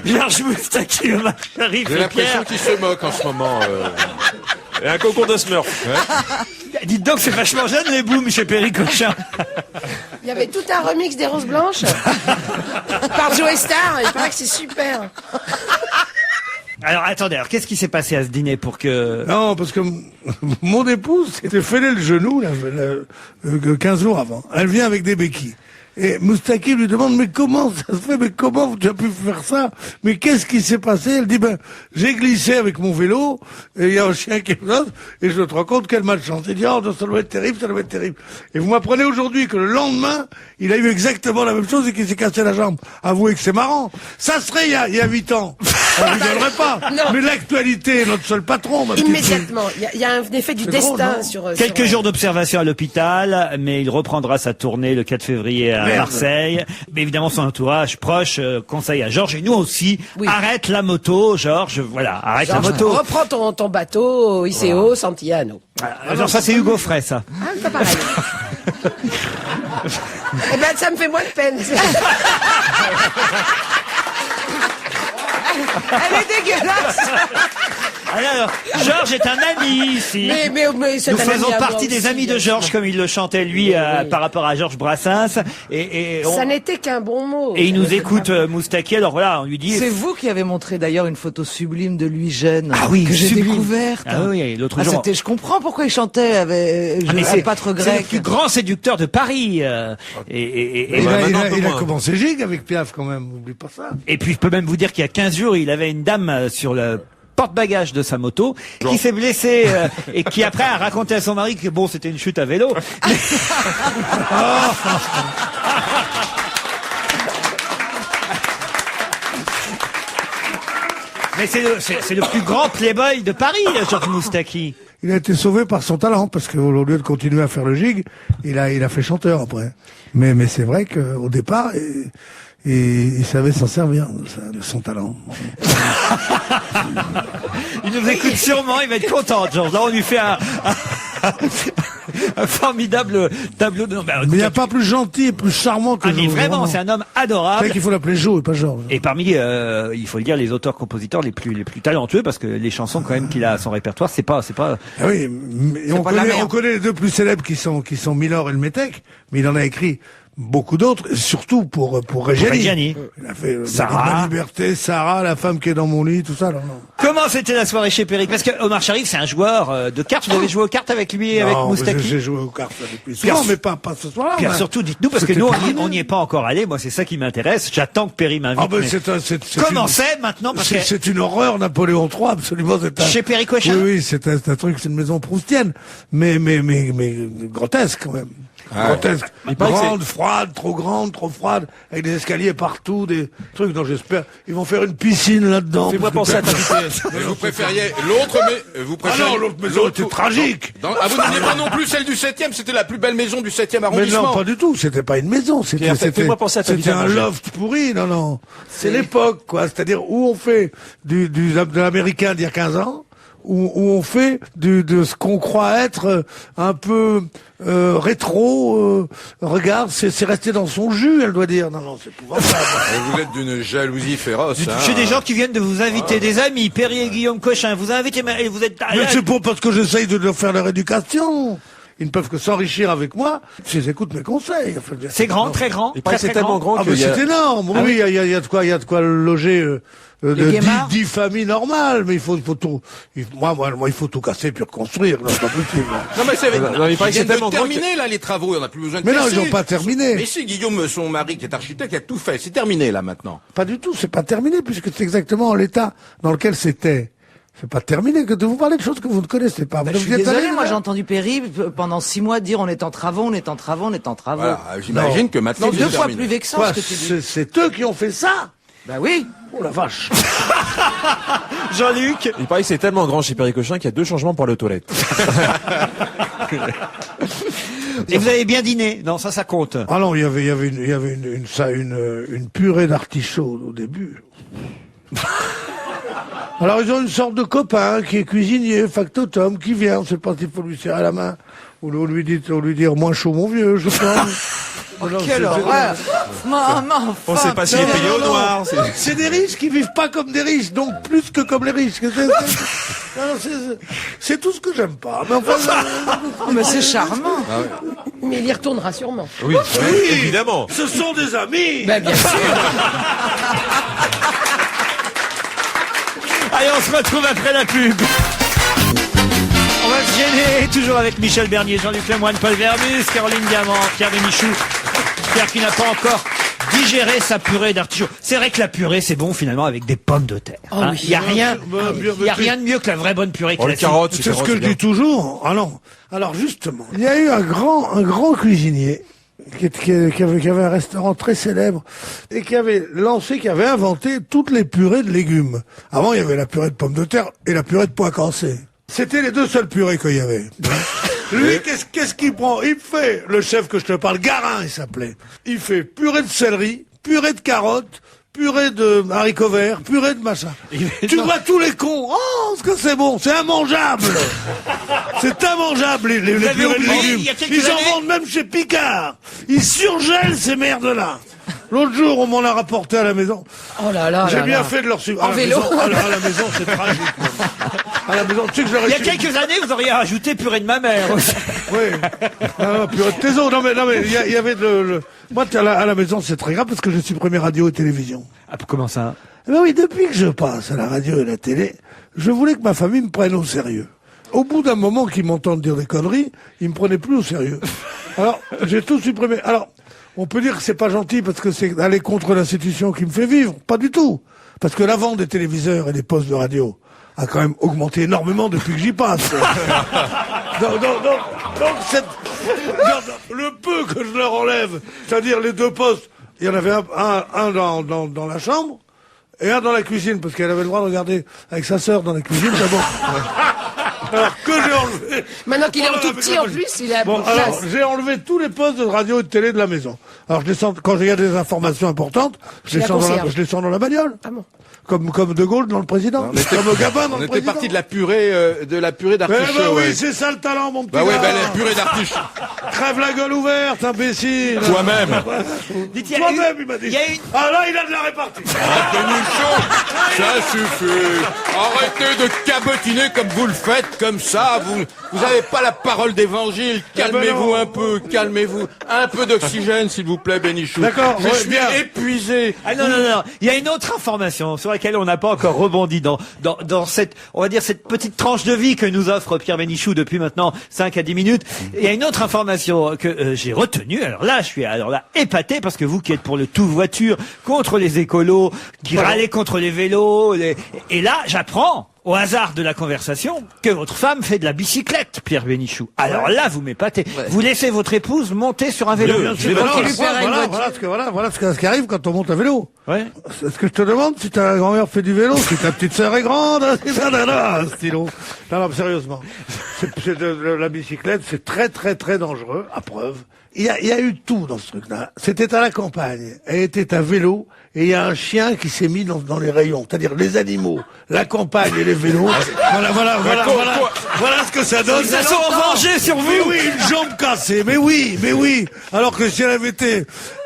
Georges Moustaki, Omar Sharif J'ai et l'impression Pierre. qu'il se moque en ce moment. Et un concours de Smurf. Dites donc, c'est vachement jeune les booms chez Péricochin. Il y avait tout un remix des Roses Blanches par Joe Star. Il paraît que c'est super. Alors attendez, qu'est-ce qui s'est passé à ce dîner pour que... Non, parce que mon épouse s'était fêlé le genou 15 jours avant. Elle vient avec des béquilles. Et Moustaki lui demande, mais comment ça se fait? Mais comment tu as pu faire ça? Mais qu'est-ce qui s'est passé? Elle dit, j'ai glissé avec mon vélo, et il y a un chien qui est là, et je te rends compte quelle malchance. Il dit, ça doit être terrible, ça doit être terrible. Et vous m'apprenez aujourd'hui que le lendemain, il a eu exactement la même chose et qu'il s'est cassé la jambe. Avouez que c'est marrant. Ça serait il y a 8 ans. On rigolerait pas. Non. Mais l'actualité est notre seul patron, ma petite fille. Immédiatement. Il y a un effet du C'est destin drôle, non? Quelques jours d'observation à l'hôpital, mais il reprendra sa tournée le 4 février à Marseille. Mais évidemment, son entourage proche conseille à Georges, et nous aussi, Oui. arrête la moto, Georges, voilà, arrête la moto. Reprends ton bateau, ICO, Santillano. Alors ça, c'est Hugo Frey, ça. Ah, c'est pas pareil. Eh ben, ça me fait moins de peine. Elle est dégueulasse. Alors, Georges est un ami ici. Mais c'est Nous un ami faisons à moi partie des aussi, amis de bien Georges, sûr. comme il le chantait lui par rapport à Georges Brassens. Ça n'était qu'un bon mot. Et il nous écoute, Moustaki. Alors voilà, on lui dit. C'est vous qui avez montré d'ailleurs une photo sublime de lui jeune. Ah oui, que j'ai sublime. découverte. Ah oui, l'autre jour. Je comprends pourquoi il chantait avec Ah, mais un pâtre c'est le grec. plus grand séducteur de Paris. Il bah, a, maintenant, un peu il a moins. commencé gigue avec Piaf quand même, n'oublie pas ça. Et puis je peux même vous dire qu'il y a 15 jours, il avait une dame sur le porte-bagages de sa moto qui s'est blessée et qui après a raconté à son mari que bon, c'était une chute à vélo. Mais c'est le plus grand playboy de Paris, Georges Moustaki. Il a été sauvé par son talent, parce qu'au lieu de continuer à faire le gig, il a fait chanteur après. Mais c'est vrai qu'au départ, il savait s'en servir de son talent. Il nous écoute sûrement, il va être content, Georges. Là, on lui fait un formidable tableau de... Mais il n'y a pas plus gentil et plus charmant que Ah, mais Georges, vraiment, c'est un homme C'est adorable. vrai qu'il faut l'appeler Joe et pas Georges. Et parmi, il faut le dire, les auteurs-compositeurs les plus talentueux, parce que les chansons quand même qu'il a à son répertoire, c'est pas. Ah oui, mais on connaît les deux plus célèbres qui sont Milor et le Métèque, mais il en a écrit beaucoup d'autres, surtout pour Reggiani. Reggiani. Il a fait Sarah. La liberté, Sarah, la femme qui est dans mon lit, tout ça. Non. Comment c'était la soirée chez Péric? Parce que Omar Sharif, c'est un joueur de cartes. Vous avez joué aux cartes avec lui et avec Non, Moustaki? j'ai joué aux cartes depuis souvent, mais pas ce soir-là. Pierre, mais- surtout, dites-nous, parce que C'était nous, terminé. on n'y est pas encore allé. Moi, c'est ça qui m'intéresse. J'attends que Péri m'invite. Ah ben mais comment c'est maintenant? Parce que c'est une horreur, Napoléon III, absolument. chez Péri Cochin. Oui, c'est un truc, c'est une maison proustienne, mais grotesque quand même. Grotesque. Grande, froide, trop froide, avec des escaliers partout, des trucs dont j'espère. Ils vont faire une piscine là-dedans. Fais-moi penser à ta vitesse. Mais vous préfériez l'autre, mais vous Ah préfériez non, l'autre maison était tragique. Vous n'aimiez pas non plus celle du 7e, c'était la plus belle maison du 7e Mais arrondissement. non, pas du tout. C'était pas une maison. Pierre, fais-moi penser à ta C'était vie à un manger. loft pourri. Non. C'est l'époque, quoi. C'est-à-dire où on fait de l'américain d'il y a 15 ans, où on fait de ce qu'on croit être un peu rétro. Regarde, c'est resté dans son jus, elle doit dire. Non, c'est épouvantable. Vous êtes d'une jalousie féroce. Hein. J'ai des gens qui viennent de vous inviter, des amis, Péri et Guillaume Cochin, vous invitez, et vous êtes... Mais c'est pas parce que j'essaye de leur faire leur éducation. Ils ne peuvent que s'enrichir avec moi s'ils écoutent mes conseils. Enfin, C'est grand, très grand. Il paraît que c'est tellement grand Ah que mais c'est énorme. Oui, il y a de quoi loger de Guémards 10 familles normales, mais il faut tout. Moi, il faut tout casser puis reconstruire. Non, c'est pas possible. Non mais c'est Non, il paraît que c'est tellement grand terminé là les travaux, on n'a plus besoin de Mais non, casser. ils n'ont pas terminé. Mais si Guillaume, son mari qui est architecte, a tout fait, c'est terminé là maintenant. Pas du tout. C'est pas terminé puisque c'est exactement l'état dans lequel c'était. C'est pas terminé que de vous parler de choses que vous ne connaissez pas. Je Vous suis y êtes allé, désolée, moi là j'ai entendu Péri pendant 6 mois dire on est en travaux, on est en travaux, on est en travaux. Voilà, j'imagine que maintenant C'est c'est 2 fois terminé. plus vexant Quoi, ce que tu dis. c'est eux qui ont fait ça. Bah oui. Oh la vache. Jean-Luc. Il paraît que c'est tellement grand chez Péri Cochin qu'il y a 2 changements pour aller aux toilettes. Et vous avez bien dîné? Non, ça compte. Ah non, il y avait une purée d'artichaut au début. Alors ils ont une sorte de copain qui est cuisinier, factotum, qui vient, on sait pas s'il faut lui serrer la main ou lui dire moins chaud mon vieux, je pense. Quelle horreur. Maman, On sait pas s'il est payé au noir. C'est des riches qui vivent pas comme des riches, donc plus que comme les riches. C'est tout ce que j'aime pas. Mais enfin, mais c'est charmant. Mais il y retournera sûrement. Oui, évidemment. ce sont des amis. Ben, bien sûr. Allez, on se retrouve après la pub. On va se gêner, toujours avec Michel Bernier, Jean-Luc Lemoyne, Paul Vermus, Caroline Diamant, Pierre Bénichou. Pierre qui n'a pas encore digéré sa purée d'artichaut. C'est vrai que la purée, c'est bon finalement avec des pommes de terre. Oh oui. Il y a rien de mieux que la vraie bonne purée Oh, les classique. carottes, C'est ce que je dis toujours. Ah non. Alors justement, il y a eu un grand cuisinier qui avait un restaurant très célèbre et qui avait inventé toutes les purées de légumes. Avant, il y avait la purée de pommes de terre et la purée de pois cassés. C'était les deux seules purées qu'il y avait. Lui, qu'est-ce qu'il prend? Il fait, le chef que je te parle, Garin, il s'appelait. Il fait purée de céleri, purée de carottes, purée de haricots verts, purée de machin. Tu vois tous les cons. Oh, ce que c'est bon, c'est immangeable. C'est immangeable, les avez purées de oublié, légumes. il y a quelques Ils en années- vendent même chez Picard. Ils surgèlent ces merdes-là. L'autre jour, on m'en a rapporté à la maison. Oh là là. J'ai là bien là. fait de leur suivre. En vélo. À la maison, c'est tragique. À la maison, tu sais que j'aurais Il y a su- quelques années, vous auriez rajouté purée de ma mère aussi. Oui. Ah, purée de tes os. Non, mais, il y avait moi, à la maison, c'est très grave parce que j'ai supprimé radio et télévision. Ah, comment ça? Eh ben oui, depuis que je passe à la radio et à la télé, je voulais que ma famille me prenne au sérieux. Au bout d'un moment qu'ils m'entendent dire des conneries, ils me prenaient plus au sérieux. Alors, j'ai tout supprimé. Alors, on peut dire que c'est pas gentil parce que c'est aller contre l'institution qui me fait vivre. Pas du tout. Parce que la vente des téléviseurs et des postes de radio a quand même augmenté énormément depuis que j'y passe. Donc, le peu que je leur enlève, c'est-à-dire les 2 postes, il y en avait un dans la chambre et un dans la cuisine, parce qu'elle avait le droit de regarder avec sa sœur dans la cuisine, c'est bon. Alors que j'ai enlevé... Maintenant qu'il est Voilà, tout petit, en plus, il a Bon, beaucoup de alors, place. j'ai enlevé tous les postes de radio et de télé de la maison. Alors, je descends, quand il y a des informations importantes, je la conserve. descends dans la bagnole. Ah bon. Comme De Gaulle dans le président. Comme Gabin dans On le était président. parti de la purée d'artichaut. Eh ben oui, ouais. c'est ça le talent, mon petit Bah ouais, gars. bah la purée d'artichaut. Crève la gueule ouverte, imbécile. Toi-même. Dites, il y a Toi-même, eu- il m'a dit. il y a une- Ah là, il a de la répartie. Bénichou, ça suffit. Arrêtez de cabotiner comme vous le faites, comme ça. Vous avez pas la parole d'évangile. Calmez-vous un peu, calmez-vous. Un peu d'oxygène, s'il vous plaît, Bénichou. D'accord, Je ouais, suis bien. épuisé. Ah non, non, non. Il y a une autre information sur laquelle on n'a pas encore rebondi dans cette, on va dire, cette petite tranche de vie que nous offre Pierre Bénichou depuis maintenant 5 à 10 minutes. Il y a une autre information que j'ai retenue. Alors là, je suis épaté parce que vous qui êtes pour le tout voiture, contre les écolos, qui râlez contre les vélos, et là, j'apprends au hasard de la conversation que votre femme fait de la bicyclette, Pierre Bénichou. Alors là, vous m'épatez. Vous laissez votre épouse monter sur un vélo. Bien sûr, Faut mais qu'il non, lui paierait une voiture. voilà ce qui arrive quand on monte à vélo. Ouais. Est-ce que je te demande si ta grand-mère fait du vélo, si ta petite sœur est grande, un stylo. Non, sérieusement. La bicyclette, c'est très, très, très dangereux, à preuve. Il y a eu tout dans ce truc-là. C'était à la campagne. Elle était à vélo, et il y a un chien qui s'est mis dans les rayons. C'est-à-dire les animaux, la campagne et les vélos. Voilà ce que ça donne. Ils se sont vengés sur vous. Mais oui, une jambe cassée. Mais oui. Alors que si elle avait été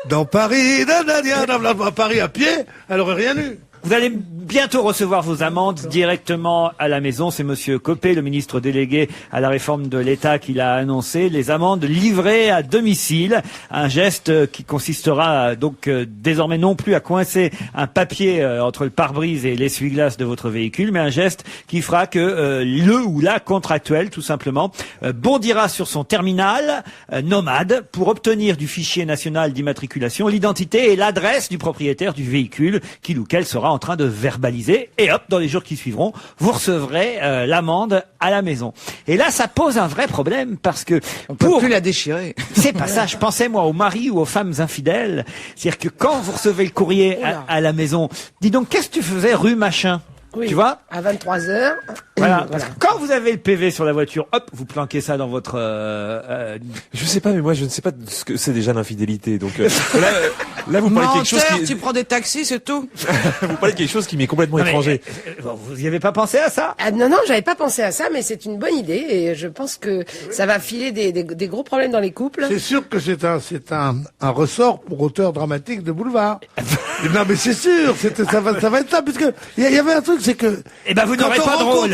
dans Paris, à Paris à pied, elle aurait rien eu. Vous allez bientôt recevoir vos amendes directement à la maison. C'est Monsieur Copé, le ministre délégué à la réforme de l'État, qui l'a annoncé. Les amendes livrées à domicile. Un geste qui consistera donc désormais non plus à coincer un papier entre le pare-brise et l'essuie-glace de votre véhicule, mais un geste qui fera que le ou la contractuel, tout simplement, bondira sur son terminal nomade pour obtenir du fichier national d'immatriculation l'identité et l'adresse du propriétaire du véhicule qu'il ou qu'elle sera en train de verbaliser, et hop, dans les jours qui suivront, vous recevrez l'amende à la maison. Et là, ça pose un vrai problème parce que On peut plus la déchirer. c'est pas ça. Je pensais moi aux maris ou aux femmes infidèles. C'est-à-dire que quand vous recevez le courrier à la maison, dis donc, qu'est-ce que tu faisais rue machin? Oui. Tu vois? À 23h. Voilà. Quand vous avez le PV sur la voiture, hop, vous planquez ça dans votre. Je sais pas, mais moi je ne sais pas ce que c'est déjà l'infidélité. Donc là vous parlez de quelque chose Menteur, qui tu prends des taxis, c'est tout. vous parlez de quelque chose qui m'est complètement Non, mais, étranger. vous y avez pas pensé à ça? Ah, non, j'avais pas pensé à ça, mais c'est une bonne idée et je pense que ça va filer des gros problèmes dans les couples. C'est sûr que c'est un ressort pour auteur dramatique de boulevard. Non, mais c'est sûr, ça va être ça, puisque il y avait un truc, c'est que Eh ben, vous n'aurez pas de rôle.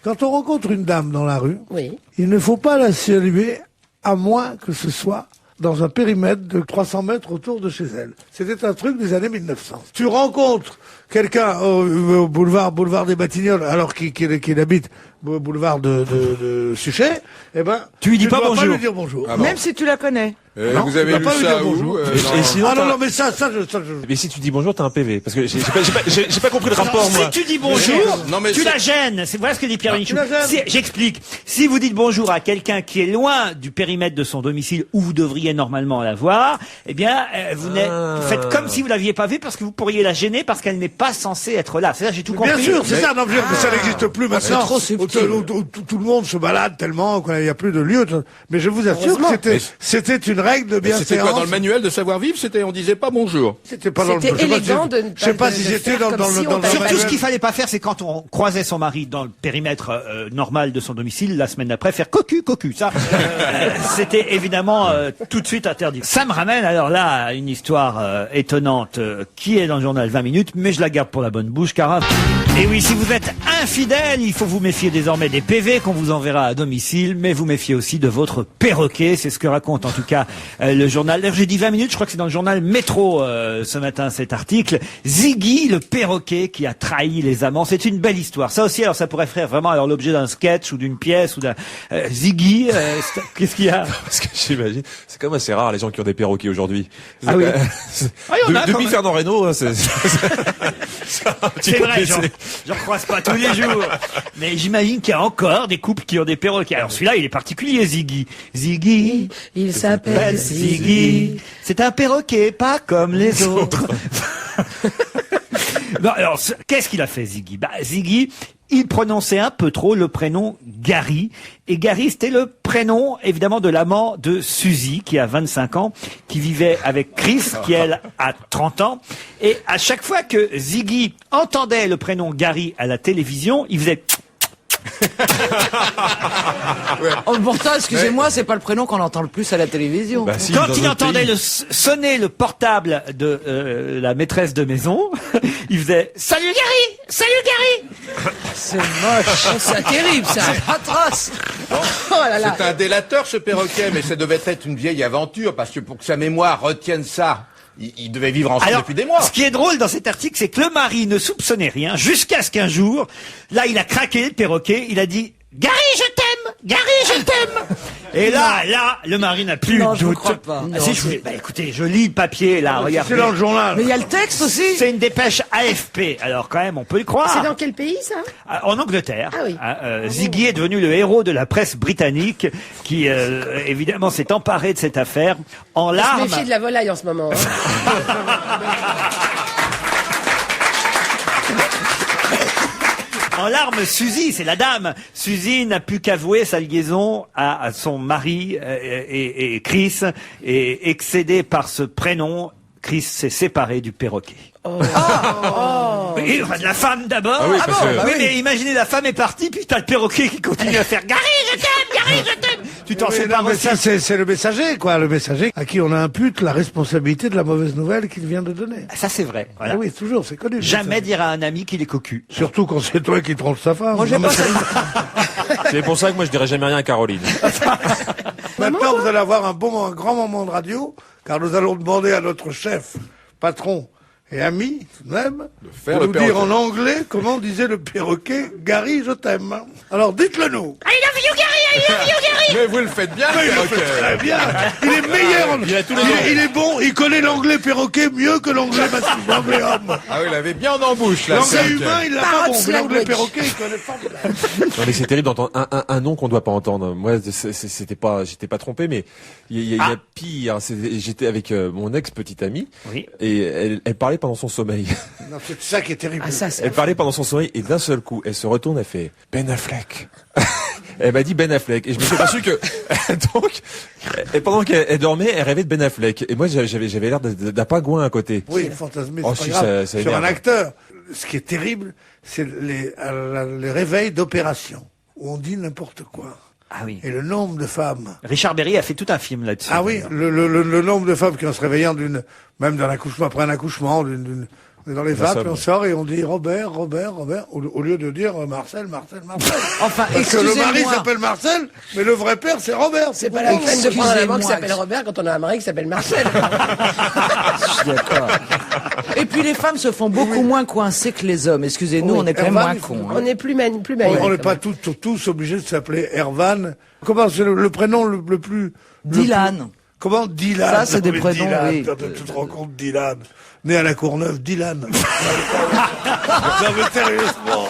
Quand on rencontre une dame dans la rue, Oui. il ne faut pas la saluer à moins que ce soit dans un périmètre de 300 mètres autour de chez elle. C'était un truc des années 1900. Tu rencontres quelqu'un au boulevard des Batignolles, alors qu'il habite boulevard de Suchet, eh ben, Tu lui dis pas dois bonjour. Pas lui dire bonjour. Ah bon. Même si tu la connais. Non, vous tu avez vas lu pas lui ça dire où bonjour. Et sinon, Ah t'as- non, mais ça, Mais si tu dis bonjour, t'as un PV. Parce que j'ai pas compris le rapport, moi. Si tu dis bonjour, Non, mais tu c'est- la gênes. C'est voilà ce que dit Pierre Bénichou. tu la gênes. Si- J'explique. Si vous dites bonjour à quelqu'un qui est loin du périmètre de son domicile où vous devriez normalement la voir, eh bien, vous faites comme si vous l'aviez pas vue parce que vous pourriez la gêner parce qu'elle n'est pas censé être là. C'est-à-dire, j'ai tout compris. Bien sûr, c'est ça. Non, mais ça n'existe plus maintenant. trop subtil. Où tout le monde se balade tellement qu'il n'y a plus de lieu. Mais je vous assure que c'était une règle de Mais c'était quoi bienséance. dans le manuel de savoir-vivre? On disait pas bonjour. C'était pas dans le. C'était élégant de ne Je sais pas pas si de c'était faire dans comme si le on dans le Surtout, ce manuel. qu'il fallait pas faire, c'est quand on croisait son mari dans le périmètre normal de son domicile, la semaine d'après, faire cocu. Ça, c'était évidemment tout de suite interdit. Ça me ramène alors là à une histoire étonnante qui est dans le journal 20 minutes, mais je la garde pour la bonne bouche, car... Et oui, si vous êtes infidèle, il faut vous méfier désormais des PV qu'on vous enverra à domicile, mais vous méfiez aussi de votre perroquet. C'est ce que raconte en tout cas le journal. D'ailleurs, j'ai dit 20 minutes, je crois que c'est dans le journal Métro ce matin cet article. Ziggy, le perroquet qui a trahi les amants. C'est une belle histoire. Ça aussi, alors ça pourrait faire vraiment alors l'objet d'un sketch ou d'une pièce ou d'un Ziggy. Qu'est-ce qu'il y a? Parce que j'imagine, c'est quand même assez rare les gens qui ont des perroquets aujourd'hui. Ah oui. Depuis quand même. Fernand Reynaud, hein, c'est un petit C'est peu vrai, baissé. j'en croise pas tous les jours. Mais j'imagine qu'il y a encore des couples qui ont des perroquets. Alors celui-là, il est particulier, Ziggy. Ziggy. Il s'appelle Ziggy. C'est un perroquet, pas comme les autres. Non, alors, qu'est-ce qu'il a fait, Ziggy? Ziggy, il prononçait un peu trop le prénom Gary. Et Gary, c'était le prénom, évidemment, de l'amant de Suzy, qui a 25 ans, qui vivait avec Chris, qui, elle, a 30 ans. Et à chaque fois que Ziggy entendait le prénom Gary à la télévision, il faisait... Oh, pourtant, excusez-moi, c'est pas le prénom qu'on entend le plus à la télévision. Bah, si, Quand dans il d'autres entendait pays. sonner le portable de la maîtresse de maison, il faisait « Salut Gary! Salut Gary !» C'est moche. C'est terrible, ça. C'est atroce. Oh là là. C'est un délateur, ce perroquet, mais ça devait être une vieille aventure, parce que pour que sa mémoire retienne ça, il devait vivre ensemble Alors, depuis des mois. ce qui est drôle dans cet article, c'est que le mari ne soupçonnait rien jusqu'à ce qu'un jour, là, il a craqué, le perroquet, il a dit « Gary, je t'aime! Gary, je t'aime !» Et là, le mari n'a plus Non, de je vous doute. crois pas. Ah, si, écoutez, je lis le papier, là, regardez. C'est dans le journal. Mais il y a le texte aussi. C'est une dépêche AFP. Alors, quand même, on peut le croire. C'est dans quel pays, ça? En Angleterre, Ah oui. Ziggy est devenu le héros de la presse britannique qui, évidemment, s'est emparé de cette affaire en On se larmes. méfie de la volaille en ce moment. En larmes, Suzy, c'est la dame. Suzy n'a plus qu'avouer sa liaison à son mari et Chris, et excédé par ce prénom, Chris s'est séparé du perroquet. Oui, enfin, de la femme d'abord. Ah oui, parce que- oui, mais imaginez, la femme est partie, puis t'as le perroquet qui continue à faire « Gary, je t'aime! Gary, je t'aime !» Tu t'en Oui, sépares non, mais aussi. ça, c'est le messager, quoi. Le messager à qui on impute la responsabilité de la mauvaise nouvelle qu'il vient de donner. Ça, c'est vrai. Voilà. Ah oui, toujours, c'est connu. Jamais ça. dire à un ami qu'il est cocu. Surtout quand c'est toi qui tronches sa femme. Moi, j'ai Non, pas mais C'est pour ça que moi je dirais jamais rien à Caroline. Maintenant, vous allez avoir un grand moment de radio, car nous allons demander à notre chef, patron et ami, même, faire de le nous dire perroquet. en anglais comment disait le perroquet « Gary, je t'aime ». Alors, dites-le nous. I love you, Gary! I love you, Gary! Mais vous le faites bien, le Il le fait perroquet. très bien. Il est meilleur. Il a tous les noms. Il est bon. Il connaît l'anglais perroquet mieux que l'anglais massif, l'anglais homme. Ah oui, il avait bien en embouche, là. le L'anglais perroquet. humain, il l'a pas Parrot's bon. Mais l'anglais language. perroquet, il connaît pas. Non mais c'est terrible d'entendre un nom qu'on doit pas entendre. Moi j'étais pas trompé, mais il y a pire. J'étais avec mon ex petite amie Oui. et elle parlait pendant son sommeil. Non, c'est ça qui est terrible. Ah, ça, c'est... Elle parlait pendant son sommeil et d'un seul coup, elle se retourne, elle fait Ben Affleck. Elle m'a dit Ben Affleck et je me suis aperçu que donc et pendant qu'elle dormait, elle rêvait de Ben Affleck et moi j'avais l'air d'un pingouin à côté. Oui, fantasmé, Oh, c'est si, pas grave. ça Sur un énerve. acteur, ce qui est terrible, c'est les réveils d'opération où on dit n'importe quoi. Ah oui. Et le nombre de femmes. Richard Berry a fait tout un film là-dessus. Ah oui, le nombre de femmes qui en se réveillant même d'un accouchement après un accouchement, on est dans les vapes, somme. et on sort et on dit Robert, au lieu de dire Marcel. Enfin, Parce que le mari excusez-moi. s'appelle Marcel, mais le vrai père c'est Robert. C'est pas la peine de prendre un amant qui Excusez-moi. s'appelle Robert quand on a un mari qui s'appelle Marcel. Je suis d'accord. Et puis les femmes se font beaucoup moins coincées que les hommes. Excusez-nous, Oui, on est quand même Erwan, moins il faut- cons. On hein. est plus On manuel. n'est pas tous obligés de s'appeler Ervan. Comment c'est le prénom le plus Dylan. Comment Dylan? Ça, c'est des Mais prénoms, Dylan, oui. Tu te rends compte, Dylan. Né à la Courneuve, Dylan. Non, mais sérieusement.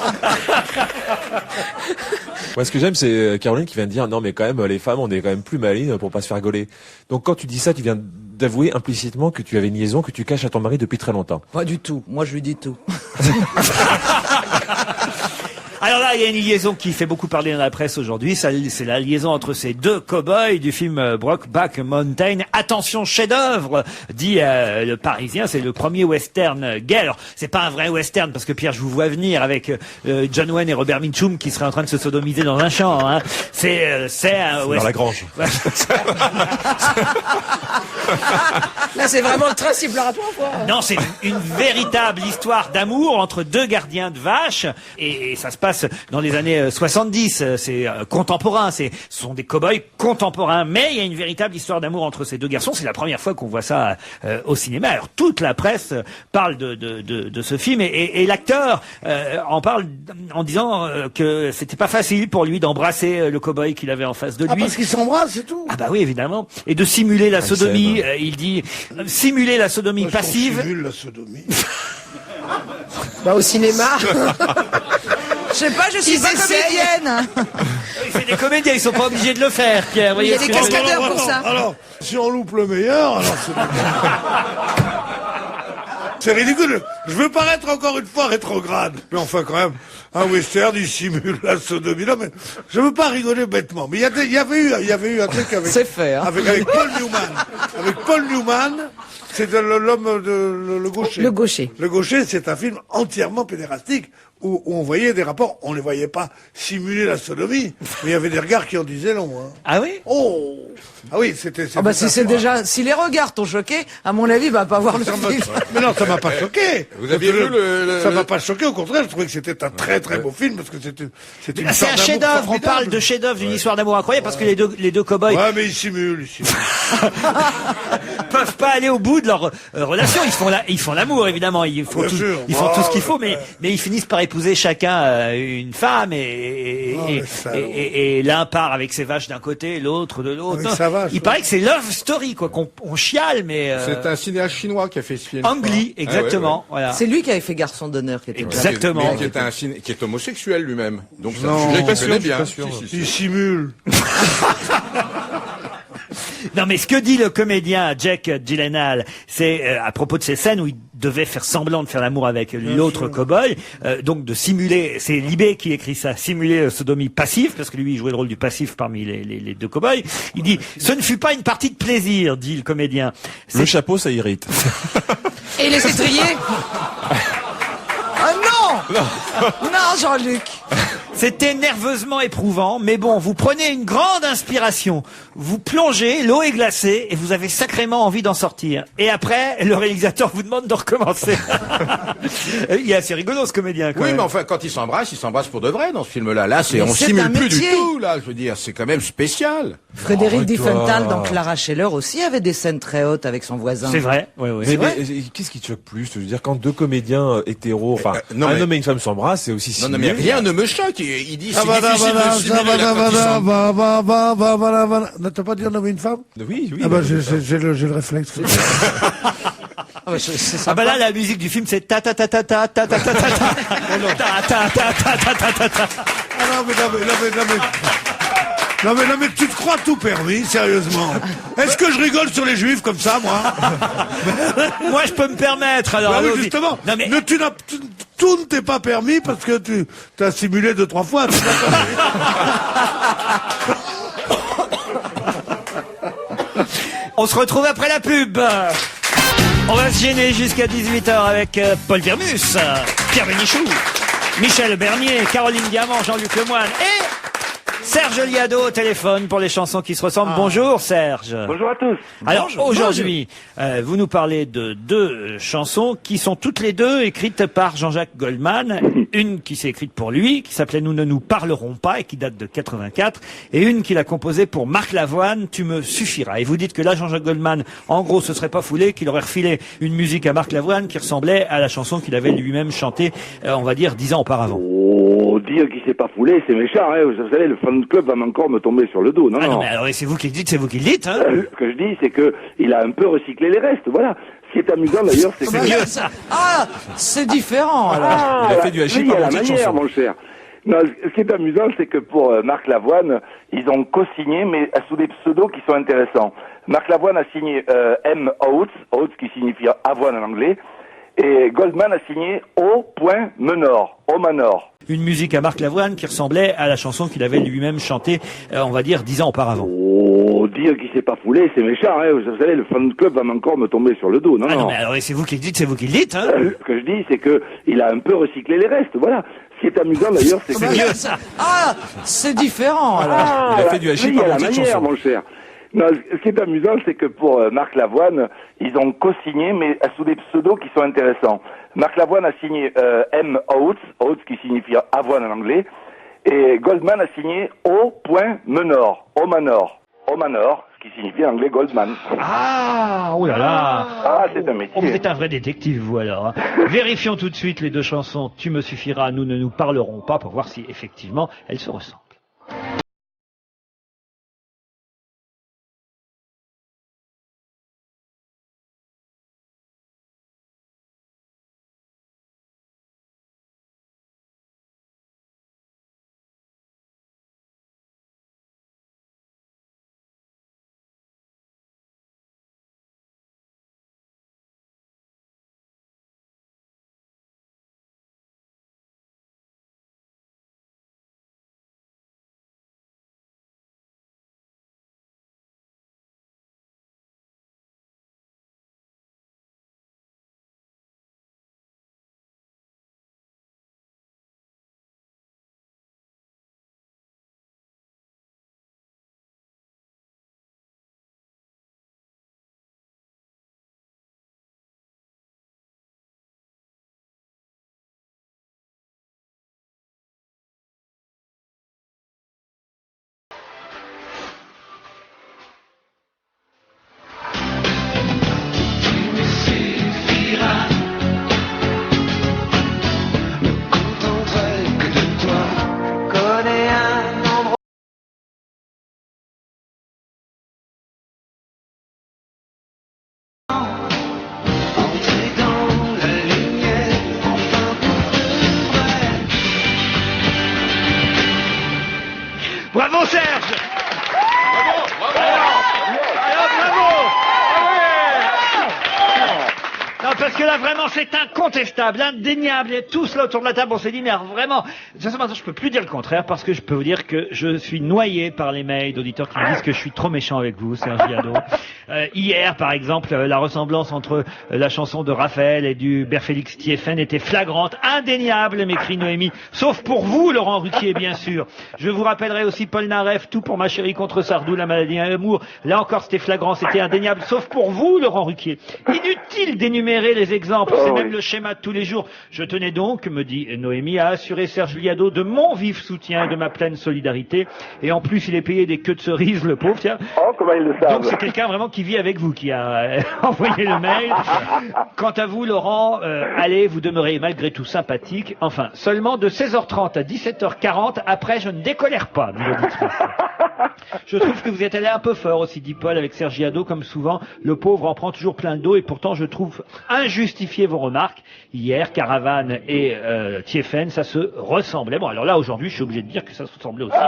Moi, ce que j'aime, c'est Caroline qui vient de dire non, mais quand même, les femmes, on est quand même plus malines pour pas se faire gauler. Donc, quand tu dis ça, tu viens d'avouer implicitement que tu avais une liaison que tu caches à ton mari depuis très longtemps. Pas du tout. Moi, je lui dis tout. Alors là, il y a une liaison qui fait beaucoup parler dans la presse aujourd'hui. C'est la liaison entre ces deux cow-boys du film Brokeback Mountain. Attention, chef-d'œuvre, dit le Parisien. C'est le premier western gay. Alors, c'est pas un vrai western parce que Pierre, je vous vois venir avec John Wayne et Robert Mitchum qui seraient en train de se sodomiser dans un champ. Hein. C'est un western. Dans la grange. Là, c'est vraiment le train cible-rapport, quoi. Non, c'est une véritable histoire d'amour entre deux gardiens de vaches et ça se passe dans les années 70. C'est contemporain, ce sont des cow-boys contemporains, mais il y a une véritable histoire d'amour entre ces deux garçons. C'est la première fois qu'on voit ça au cinéma. Alors toute la presse parle de ce film et l'acteur en parle en disant que c'était pas facile pour lui d'embrasser le cow-boy qu'il avait en face de lui. Ah, parce qu'ils s'embrassent, c'est tout. Ah bah oui, évidemment. Et de simuler la sodomie. Il dit simuler la sodomie passive. Simule la sodomie. Bah, au cinéma. Je sais pas, je suis Ils pas essayent. comédienne. C'est des comédiens, ils sont pas obligés de le faire, Pierre. Il y a des ce que je veux dire. cascadeurs pour ça. Alors, si on loupe le meilleur, alors c'est ridicule. Je veux paraître encore une fois rétrograde. Mais enfin, quand même, un western, il simule la sodomie. Non, mais je veux pas rigoler bêtement. Mais il y avait eu un truc avec... C'est fait, hein. Avec Paul Newman. Avec Paul Newman, c'est l'homme le gaucher. Le gaucher. Le gaucher, c'est un film entièrement pédérastique où on voyait des rapports. On les voyait pas simuler la sodomie, mais il y avait des regards qui en disaient long. Hein. Ah oui? Oh! Ah oui, c'était Ah bah si c'est déjà, si les regards t'ont choqué, à mon avis, va pas voir le film. Mais non, ça m'a pas choqué. Vous aviez vu Ça m'a pas choqué, au contraire, je trouvais que c'était un très très beau film parce que c'était une C'est histoire un d'amour chef-d'œuvre. On formidable. parle de chef-d'œuvre d'une histoire d'amour incroyable parce que les deux cow-boys Ouais, mais ils simulent. peuvent pas aller au bout de leur relation. Ils font l'amour évidemment. Ils font Bien tout, sûr. ils font tout ce qu'il faut, Ouais. mais ils finissent par épouser chacun une femme Oh, les salauds. et l'un part avec ses vaches d'un côté, l'autre de l'autre. Avec Non, sa vache, il ouais. paraît que c'est love story quoi, qu'on chiale, mais C'est un cinéaste chinois qui a fait ce film. Ang Lee, Ah ouais, exactement. Voilà. C'est lui qui avait fait Garçon d'honneur, qui était Exactement. Mais qui est homosexuel lui-même. Donc c'est Non, un sujet pas qu'il connaît sûr, bien. je suis pas sûr. Si, si, si. Ils simulent. Non, mais ce que dit le comédien Jack Gyllenhaal, c'est à propos de ces scènes où il devait faire semblant de faire l'amour avec l'autre cow-boy, donc de simuler, c'est Libé qui écrit ça, simuler sodomie passive, parce que lui il jouait le rôle du passif parmi les deux cow-boys. Il dit, ce ne fut pas une partie de plaisir, dit le comédien. Le chapeau, ça irrite. Et les étriers. Ah non! Non, Jean-Luc! C'était nerveusement éprouvant, mais bon, vous prenez une grande inspiration, vous plongez, l'eau est glacée et vous avez sacrément envie d'en sortir. Et après, le réalisateur vous demande de recommencer. Il est assez rigolo ce comédien quand Oui, même. mais enfin, quand ils s'embrassent pour de vrai dans ce film-là. Là, Mais on c'est simule un plus du métier. tout, là. Je veux dire, c'est quand même spécial. Frédéric Arrête-toi. Diefenthal dans Clara Scheller aussi avait des scènes très hautes avec son voisin. C'est vrai, oui, oui. Mais qu'est-ce qui te choque plus? Je veux dire, quand deux comédiens hétéros, enfin, non, un mais- homme et une femme s'embrassent, c'est aussi Non, non, mais simulé. rien ne me choque. Il dit, c'est difficile de simuler là, quand ils s'embrassent. T'as pas dire nommer une femme? Oui, oui. Ah bah j'ai le réflexe. Ah, c'est Ah sympa. bah là, la musique du film, c'est ta ta ta ta ta ta ta ta ta ta ta ta ta ta ta ta. Ah non mais tu te crois tout permis, sérieusement. Est-ce que je rigole sur les juifs comme ça, moi? Moi, je peux me permettre. Alors, Bah oui, allons-y. justement. Non mais Tout ne t'est pas permis parce que tu as simulé 2-3 fois. C'est pas permis. on se retrouve après la pub. On va se gêner jusqu'à 18h avec Paul Virmus, Pierre Bénichou, Michel Bernier, Caroline Diamant, Jean-Luc Lemoyne et Serge Liado au téléphone pour les chansons qui se ressemblent. Bonjour Serge. Bonjour à tous. Alors aujourd'hui, vous nous parlez de deux chansons qui sont toutes les deux écrites par Jean-Jacques Goldman. Une qui s'est écrite pour lui, qui s'appelait Nous ne nous parlerons pas et qui date de 84, et une qu'il a composée pour Marc Lavoine, Tu me suffiras. Et vous dites que là, Jean-Jacques Goldman, en gros, se serait pas foulé, qu'il aurait refilé une musique à Marc Lavoine qui ressemblait à la chanson qu'il avait lui-même chantée, on va dire, 10 ans auparavant. Oh, dire qu'il s'est pas foulé, c'est méchant, hein. Vous savez, le fan club va encore me tomber sur le dos. Non, Ah non, non. mais alors c'est vous qui le dites, c'est vous qui le dites, hein. Ce que je dis, c'est que il a un peu recyclé les restes, voilà. Ce qui est amusant d'ailleurs, c'est que... Ah, c'est différent, alors. Ah, Il a fait du hachis lui, à pendant la cette manière, chanson. mon cher. Non, ce qui est amusant, c'est que pour Marc Lavoine, ils ont co-signé, mais sous des pseudos qui sont intéressants. Marc Lavoine a signé M. Oates, Oates qui signifie avoine en anglais, et Goldman a signé O.Menor, Omanor. Une musique à Marc Lavoine qui ressemblait à la chanson qu'il avait lui-même chantée, on va dire, 10 ans auparavant. Oh, dire qu'il s'est pas foulé, c'est méchant, hein. Vous savez, le fan club va encore me tomber sur le dos, non, Ah non, non. mais alors c'est vous qui le dites, c'est vous qui le dites, hein. Ce que je dis, c'est que il a un peu recyclé les restes, voilà. Ce qui est amusant d'ailleurs, c'est que... Ah, c'est différent, alors. Il a fait du hachis il y a pendant la cette manière, chanson. mon cher. Non, ce qui est amusant, c'est que pour Marc Lavoine, ils ont co-signé, mais sous des pseudos qui sont intéressants. Marc Lavoine a signé M. Oates, Oates qui signifie avoine en anglais, et Goldman a signé O.Menor, Omanor, Omanor, ce qui signifie en anglais Goldman. Ah, oh là là. Ah, c'est un métier. Oh, vous êtes un vrai détective, vous, alors. Hein. Vérifions tout de suite les deux chansons. Tu me suffiras, nous ne nous parlerons pas, pour voir si, effectivement, elles se ressemblent. Bravo Serge! Non, parce que là, vraiment, c'est incontestable, indéniable. Et tous là autour de la table, on s'est dit, mais alors, vraiment, de toute façon, je peux plus dire le contraire, parce que je peux vous dire que je suis noyé par les mails d'auditeurs qui me disent que je suis trop méchant avec vous, Serge Liado. Hier, par exemple, la ressemblance entre la chanson de Raphaël et du Félix Thieffen était flagrante, indéniable, m'écrit Noémie. Sauf pour vous, Laurent Ruquier, bien sûr. Je vous rappellerai aussi Paul Naref, Tout pour ma chérie contre Sardou, La maladie à l'amour. Là encore, c'était flagrant, c'était indéniable. Sauf pour vous, Laurent Ruquier. Inutile d'énumérer les exemples, c'est même le schéma de tous les jours. Je tenais donc, me dit Noémie, à assurer Serge Liado de mon vif soutien et de ma pleine solidarité. Et en plus, il est payé des queues de cerises, le pauvre, tiens. Oh, comment ils le savent. Donc c'est quelqu'un vraiment qui vit avec vous, qui a envoyé le mail. Quant à vous, Laurent, allez, vous demeurez malgré tout sympathique. Enfin, seulement de 16h30 à 17h40, après je ne décolère pas, dit l'auditrice. Je trouve que vous êtes allé un peu fort aussi, dit Paul, avec Serge Liado, comme souvent. Le pauvre en prend toujours plein le dos et pourtant je trouve injustifié vos remarques. Hier, Caravane et Thieffen, ça se ressemblait. Bon, alors là, aujourd'hui, je suis obligé de dire que ça se ressemblait aussi.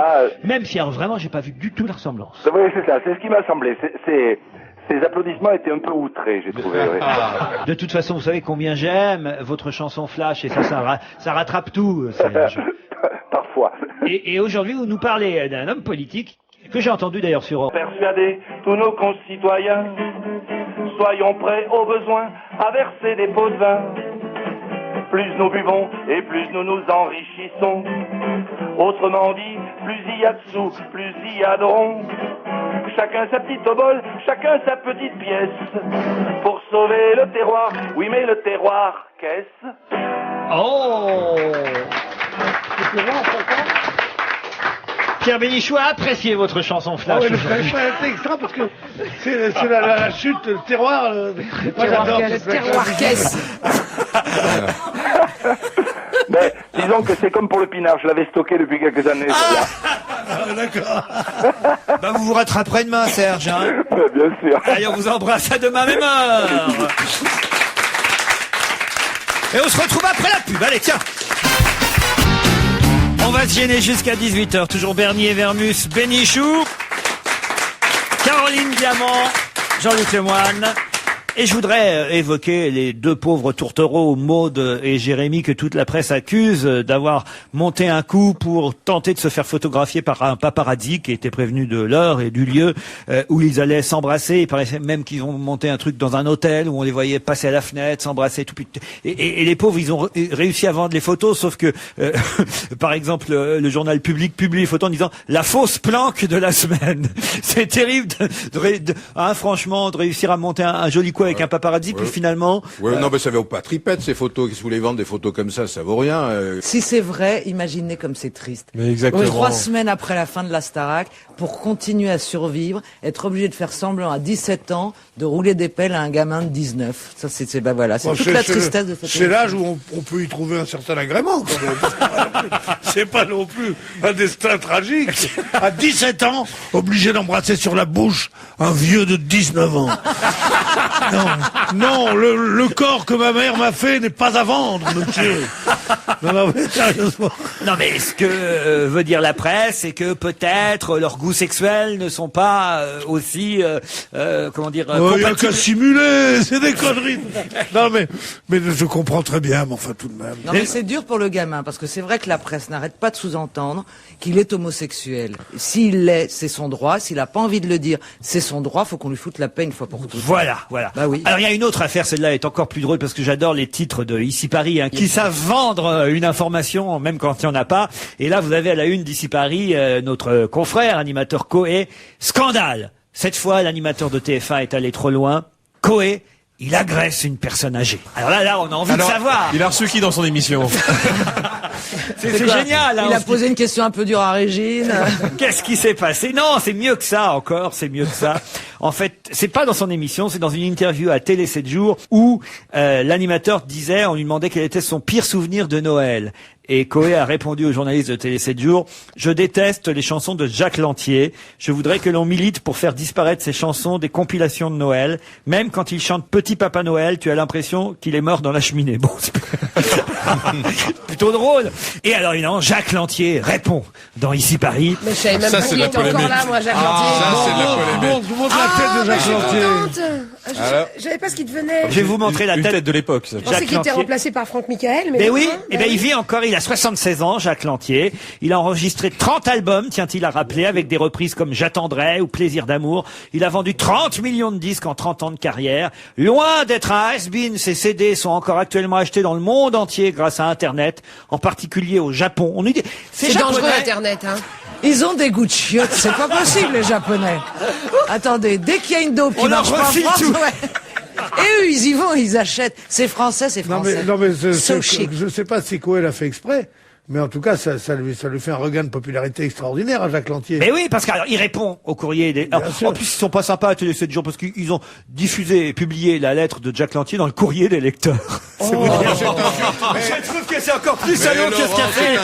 Même si, alors, vraiment, j'ai pas vu du tout la ressemblance. Oui, c'est ça, c'est ce qui m'a semblé. Ces applaudissements étaient un peu outrés, j'ai trouvé. Oui. De toute façon, vous savez combien j'aime votre chanson Flash, et ça rattrape tout, Serge. Parfois. Et aujourd'hui, vous nous parlez d'un homme politique que j'ai entendu d'ailleurs sur... Persuader tous nos concitoyens, soyons prêts au besoin à verser des pots de vin. Plus nous buvons et plus nous nous enrichissons. Autrement dit, plus il y a de sous, plus il y a de ronds. Chacun sa petite obole, chacun sa petite pièce. Pour sauver le terroir, oui mais le terroir, qu'est-ce? Oh! Pierre Bénichou a apprécié votre chanson Flash. Ah oui, je ferai pas extra parce que c'est la chute, le terroir. Moi j'adore. Le terroir caisse. Mais disons que c'est comme pour le pinard, je l'avais stocké depuis quelques années. D'accord. Bah, vous vous rattraperez demain, Serge. Hein. Bien sûr. Allez, on vous embrasse à demain même heure. Et on se retrouve après la pub. Allez, tiens. va se gêner jusqu'à 18h. Toujours Bernier, Vermus, Bénichou, Caroline Diamant, Jean-Luc Lemoyne. Et je voudrais évoquer les deux pauvres tourtereaux, Maude et Jérémy, que toute la presse accuse d'avoir monté un coup pour tenter de se faire photographier par un paparazzi qui était prévenu de l'heure et du lieu où ils allaient s'embrasser. Il paraissait même qu'ils ont monté un truc dans un hôtel où on les voyait passer à la fenêtre, s'embrasser, tout. Et les pauvres, ils ont réussi à vendre les photos, sauf que, par exemple, le journal Public publie les photos en disant la fausse planque de la semaine. C'est terrible franchement, de réussir à monter un joli coup avec un paparazzi, puis finalement... Ouais, non, mais ça vaut pas tripette, ces photos. Qu'est-ce que vous voulez vendre des photos comme ça vaut rien. Si c'est vrai, imaginez comme c'est triste. Mais exactement. 3 semaines après la fin de la Starac, pour continuer à survivre, être obligé de faire semblant à 17 ans de rouler des pelles à un gamin de 19. Ça, c'est voilà, c'est toute la tristesse de cette C'est l'âge où on peut y trouver un certain agrément, quand même. C'est pas non plus un destin tragique. À 17 ans, obligé d'embrasser sur la bouche un vieux de 19 ans. Non, le corps que ma mère m'a fait n'est pas à vendre, monsieur. Non, mais sérieusement. Non, mais ce que veut dire la presse, c'est que peut-être leurs goûts sexuels ne sont pas aussi, comment dire, il n'y a qu'à simuler, c'est des conneries. Non, mais je comprends très bien, mais enfin, tout de même. Non, mais c'est dur pour le gamin, parce que c'est vrai que la presse n'arrête pas de sous-entendre qu'il est homosexuel. S'il l'est, c'est son droit. S'il n'a pas envie de le dire, c'est son droit. Faut qu'on lui foute la paix une fois pour toutes. Voilà. Bah oui. Alors il y a une autre affaire, celle-là est encore plus drôle parce que j'adore les titres de Ici Paris, qui savent vendre une information même quand il n'y en a pas. Et là vous avez à la une d'Ici Paris notre confrère animateur Coé, scandale. Cette fois l'animateur de TF1 est allé trop loin. Coé, il agresse une personne âgée. Alors là on a envie de savoir. Il a reçu qui dans son émission? C'est génial. Hein, il a posé une question un peu dure à Régine. Qu'est-ce qui s'est passé? Non, c'est mieux que ça encore, c'est mieux que ça. En fait, c'est pas dans son émission, c'est dans une interview à Télé 7 jours où l'animateur disait, on lui demandait quel était son pire souvenir de Noël. Et Coé a répondu aux journalistes de Télé 7 jours, je déteste les chansons de Jacques Lantier. Je voudrais que l'on milite pour faire disparaître ces chansons des compilations de Noël. Même quand il chante Petit Papa Noël, tu as l'impression qu'il est mort dans la cheminée. Bon, c'est plutôt drôle. Et alors, évidemment, Jacques Lantier répond dans Ici Paris. Mais je savais même Ça, pas c'est qu'il la était encore polémique. là, moi, Jacques Ça, Lantier. c'est de la polémique. Je montre la tête de Jacques Je suis Lantier. contente. Alors Je savais pas ce qu'il devenait. Je vais vous montrer la Une tête. tête de l'époque, ça. Je pensais qu'il était Lantier. remplacé par Franck Michael. Mais oui, non, eh ben il vit encore, il a 76 ans, Jacques Lantier. Il a enregistré 30 albums, tient-il à rappeler, avec des reprises comme J'attendrai ou Plaisir d'amour. Il a vendu 30 millions de disques en 30 ans de carrière. Loin d'être un has-been, ses CD sont encore actuellement achetés dans le monde entier grâce à Internet, en particulier au Japon. On nous dit, C'est dangereux, Internet, hein. Ils ont des goûts de chiottes, c'est pas possible, les Japonais. Attendez, dès qu'il y a une dope qui On leur marche pas en refile France, tout. ouais. Et eux, ils y vont, ils achètent. C'est français, c'est français. Non, mais So chic. je sais pas si Coé l'a fait exprès. Mais en tout cas, ça lui fait un regain de popularité extraordinaire à Jacques Lantier. Mais oui, parce qu'il répond au courrier des... Alors, sûr. en plus, ils sont pas sympas à Télé 7 jours parce qu'ils ont diffusé et publié la lettre de Jacques Lantier dans le courrier des lecteurs. C'est vous dire. Je trouve que c'est encore plus salaud que ce Laurent, qu'a fait.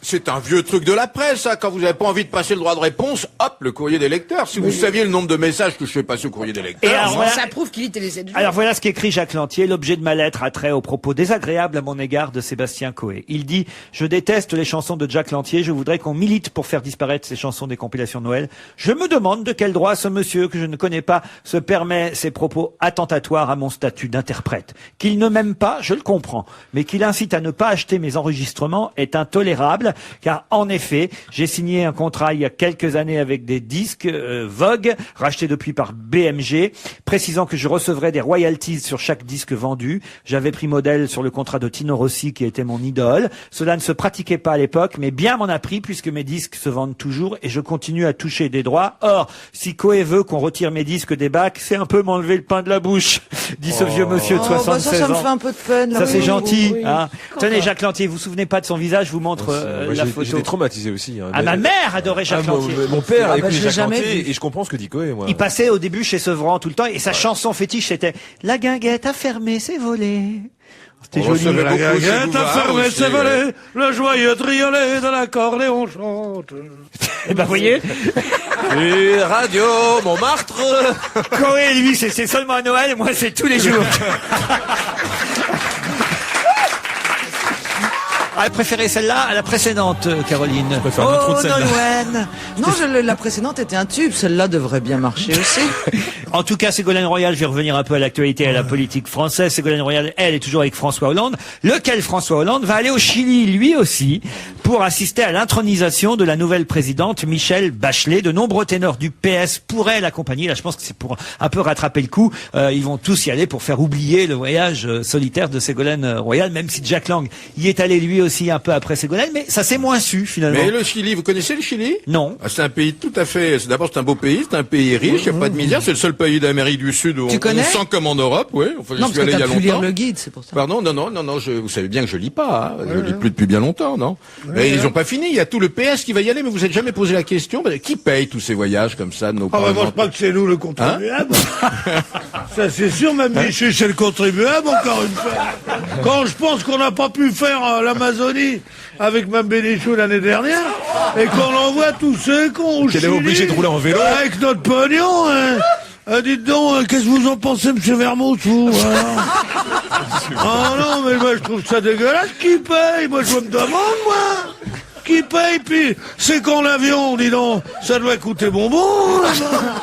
c'est un vieux truc de la presse, ça. Quand vous n'avez pas envie de passer le droit de réponse, hop, le courrier des lecteurs. Si vous saviez le nombre de messages que je fais passer au courrier des lecteurs. Et alors, voilà. Ça prouve qu'il lit Télé 7 jours. Alors voilà ce qu'écrit Jacques Lantier. L'objet de ma lettre a trait aux propos désagréables à mon égard de Sébastien Coé. Il dit « Je déteste les chansons de Jacques Lantier. Je voudrais qu'on milite pour faire disparaître ces chansons des compilations de Noël. Je me demande de quel droit ce monsieur, que je ne connais pas, se permet ces propos attentatoires à mon statut d'interprète. Qu'il ne m'aime pas, je le comprends. Mais qu'il incite à ne pas acheter mes enregistrements est intolérable. Car en effet, j'ai signé un contrat il y a quelques années avec des disques Vogue, rachetés depuis par BMG, précisant que je recevrais des royalties sur chaque disque vendu. J'avais pris modèle sur le contrat de Tino Rossi qui était mon idole. Cela ne se pratiquait pas à l'époque, mais bien m'en a pris puisque mes disques se vendent toujours et je continue à toucher des droits. Or, si Coé veut qu'on retire mes disques des bacs, c'est un peu m'enlever le pain de la bouche, dit ce vieux monsieur de 76 ça me ans. fait un peu de peine. là. Ça c'est Oui, gentil. oui, oui. Hein. Tenez Jacques Lantier, vous vous souvenez pas de son visage, je vous montre Moi, la J'étais photo. traumatisé aussi. Hein. Ah, ma mère adorait Jacques Lantier. Mon père Ah, a bah, écouté je l'ai Jacques jamais Lantier vu. et je comprends ce que dit Coé, moi. Il passait au début chez Sevran tout le temps et sa chanson fétiche c'était La guinguette a fermé ses volets. C'était On joli. recevait La beaucoup chez guinguette a Bouvard fermé aussi, ses volets, le joyeux triolet de l'accordéon chante. Et ben vous voyez, Et Radio Montmartre. Coé lui c'est seulement à Noël, moi c'est tous les jours. Ah, préférez celle-là à la précédente, Caroline. Je préfère l'intro de celle-là. Nolwenn. Non, la précédente était un tube. Celle-là devrait bien marcher aussi. En tout cas, Ségolène Royal, je vais revenir un peu à l'actualité et à la politique française. Ségolène Royal, elle, est toujours avec François Hollande. Lequel François Hollande va aller au Chili, lui aussi, pour assister à l'intronisation de la nouvelle présidente Michelle Bachelet. De nombreux ténors du PS pourraient l'accompagner. Là, je pense que c'est pour un peu rattraper le coup. Ils vont tous y aller pour faire oublier le voyage solitaire de Ségolène Royal, même si Jack Lang y est allé lui aussi un peu après Ségolène, mais ça s'est moins su finalement. Mais le Chili, vous connaissez le Chili? Non. Ah, c'est un pays tout à fait. D'abord, c'est un beau pays, c'est un pays riche, il n'y a pas de misère. C'est le seul pays d'Amérique du Sud où on sent comme en Europe, oui. Enfin, Non, j'y parce suis allé que il y a t'as pu lire longtemps. le guide, c'est pour ça. Pardon, non, vous savez bien que je lis pas, hein. Je lis plus depuis bien longtemps, non? Mais ils ont pas fini, il y a tout le PS qui va y aller, mais vous êtes jamais posé la question, qui paye tous ces voyages comme ça de nos Ah, bah, moi, je parlementaires? crois que c'est nous, le contribuable. Ça, c'est sûr, même Michu, c'est le contribuable, encore une fois. Quand je pense qu'on n'a pas pu faire l'Amazonie avec Mme Bénichou l'année dernière, et qu'on envoie tous ceux cons au Qu'elle est Chili, obligée de rouler en vélo. avec notre pognon, hein. Dites donc, qu'est-ce que vous en pensez, monsieur Vermouth, vous, Ah non, mais moi, je trouve ça dégueulasse. Qui paye? Moi, je me demande, moi. Qui paye? Puis, c'est quand l'avion, dis donc, ça doit coûter bonbon, là-bas.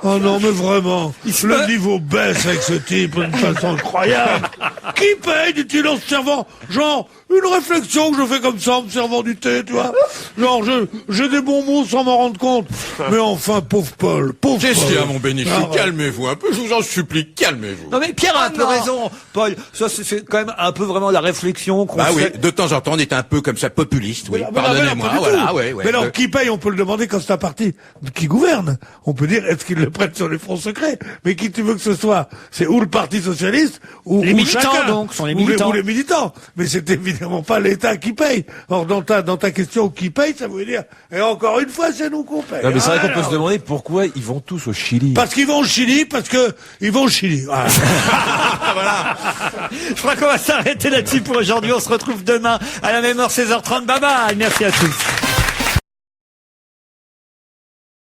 Oh non, mais vraiment, le niveau baisse avec ce type d'une façon incroyable. Qui paye, dit-il en se servant, genre, une réflexion que je fais comme ça en me servant du thé, tu vois. Genre, j'ai des bons mots sans m'en rendre compte. Mais enfin, pauvre Paul, pauvre Paul. Qu'est-ce qu'il y a, mon Bénichou? Ah, ouais. Calmez-vous un peu, je vous en supplie, calmez-vous. Non mais Pierre a un peu raison, Paul. Ça c'est quand même un peu vraiment la réflexion qu'on Ah oui, fait. de temps en temps, on est un peu comme ça populiste, oui. Mais non, mais non, Pardonnez-moi, pas du voilà, tout. ouais. Mais non, qui paye, on peut le demander quand c'est un parti qui gouverne. On peut dire, est-ce qu'il le prête sur les fonds secrets? Mais qui tu veux que ce soit? C'est ou le Parti Socialiste, ou Les ou militants, chacun. donc, sont les Ou militants. ou les militants. Mais c'est évidemment pas l'État qui paye. Or, dans ta question, qui paye, ça veut dire, et encore une fois, c'est nous qu'on paye. Non, mais c'est vrai qu'on peut Alors, se demander pourquoi ils vont tous au Chili. parce qu'ils vont au Chili, parce que ils vont au Chili. Voilà. Je crois qu'on va s'arrêter là-dessus pour aujourd'hui. On se retrouve demain à la même heure, 16h30. Bye bye. Merci à tous.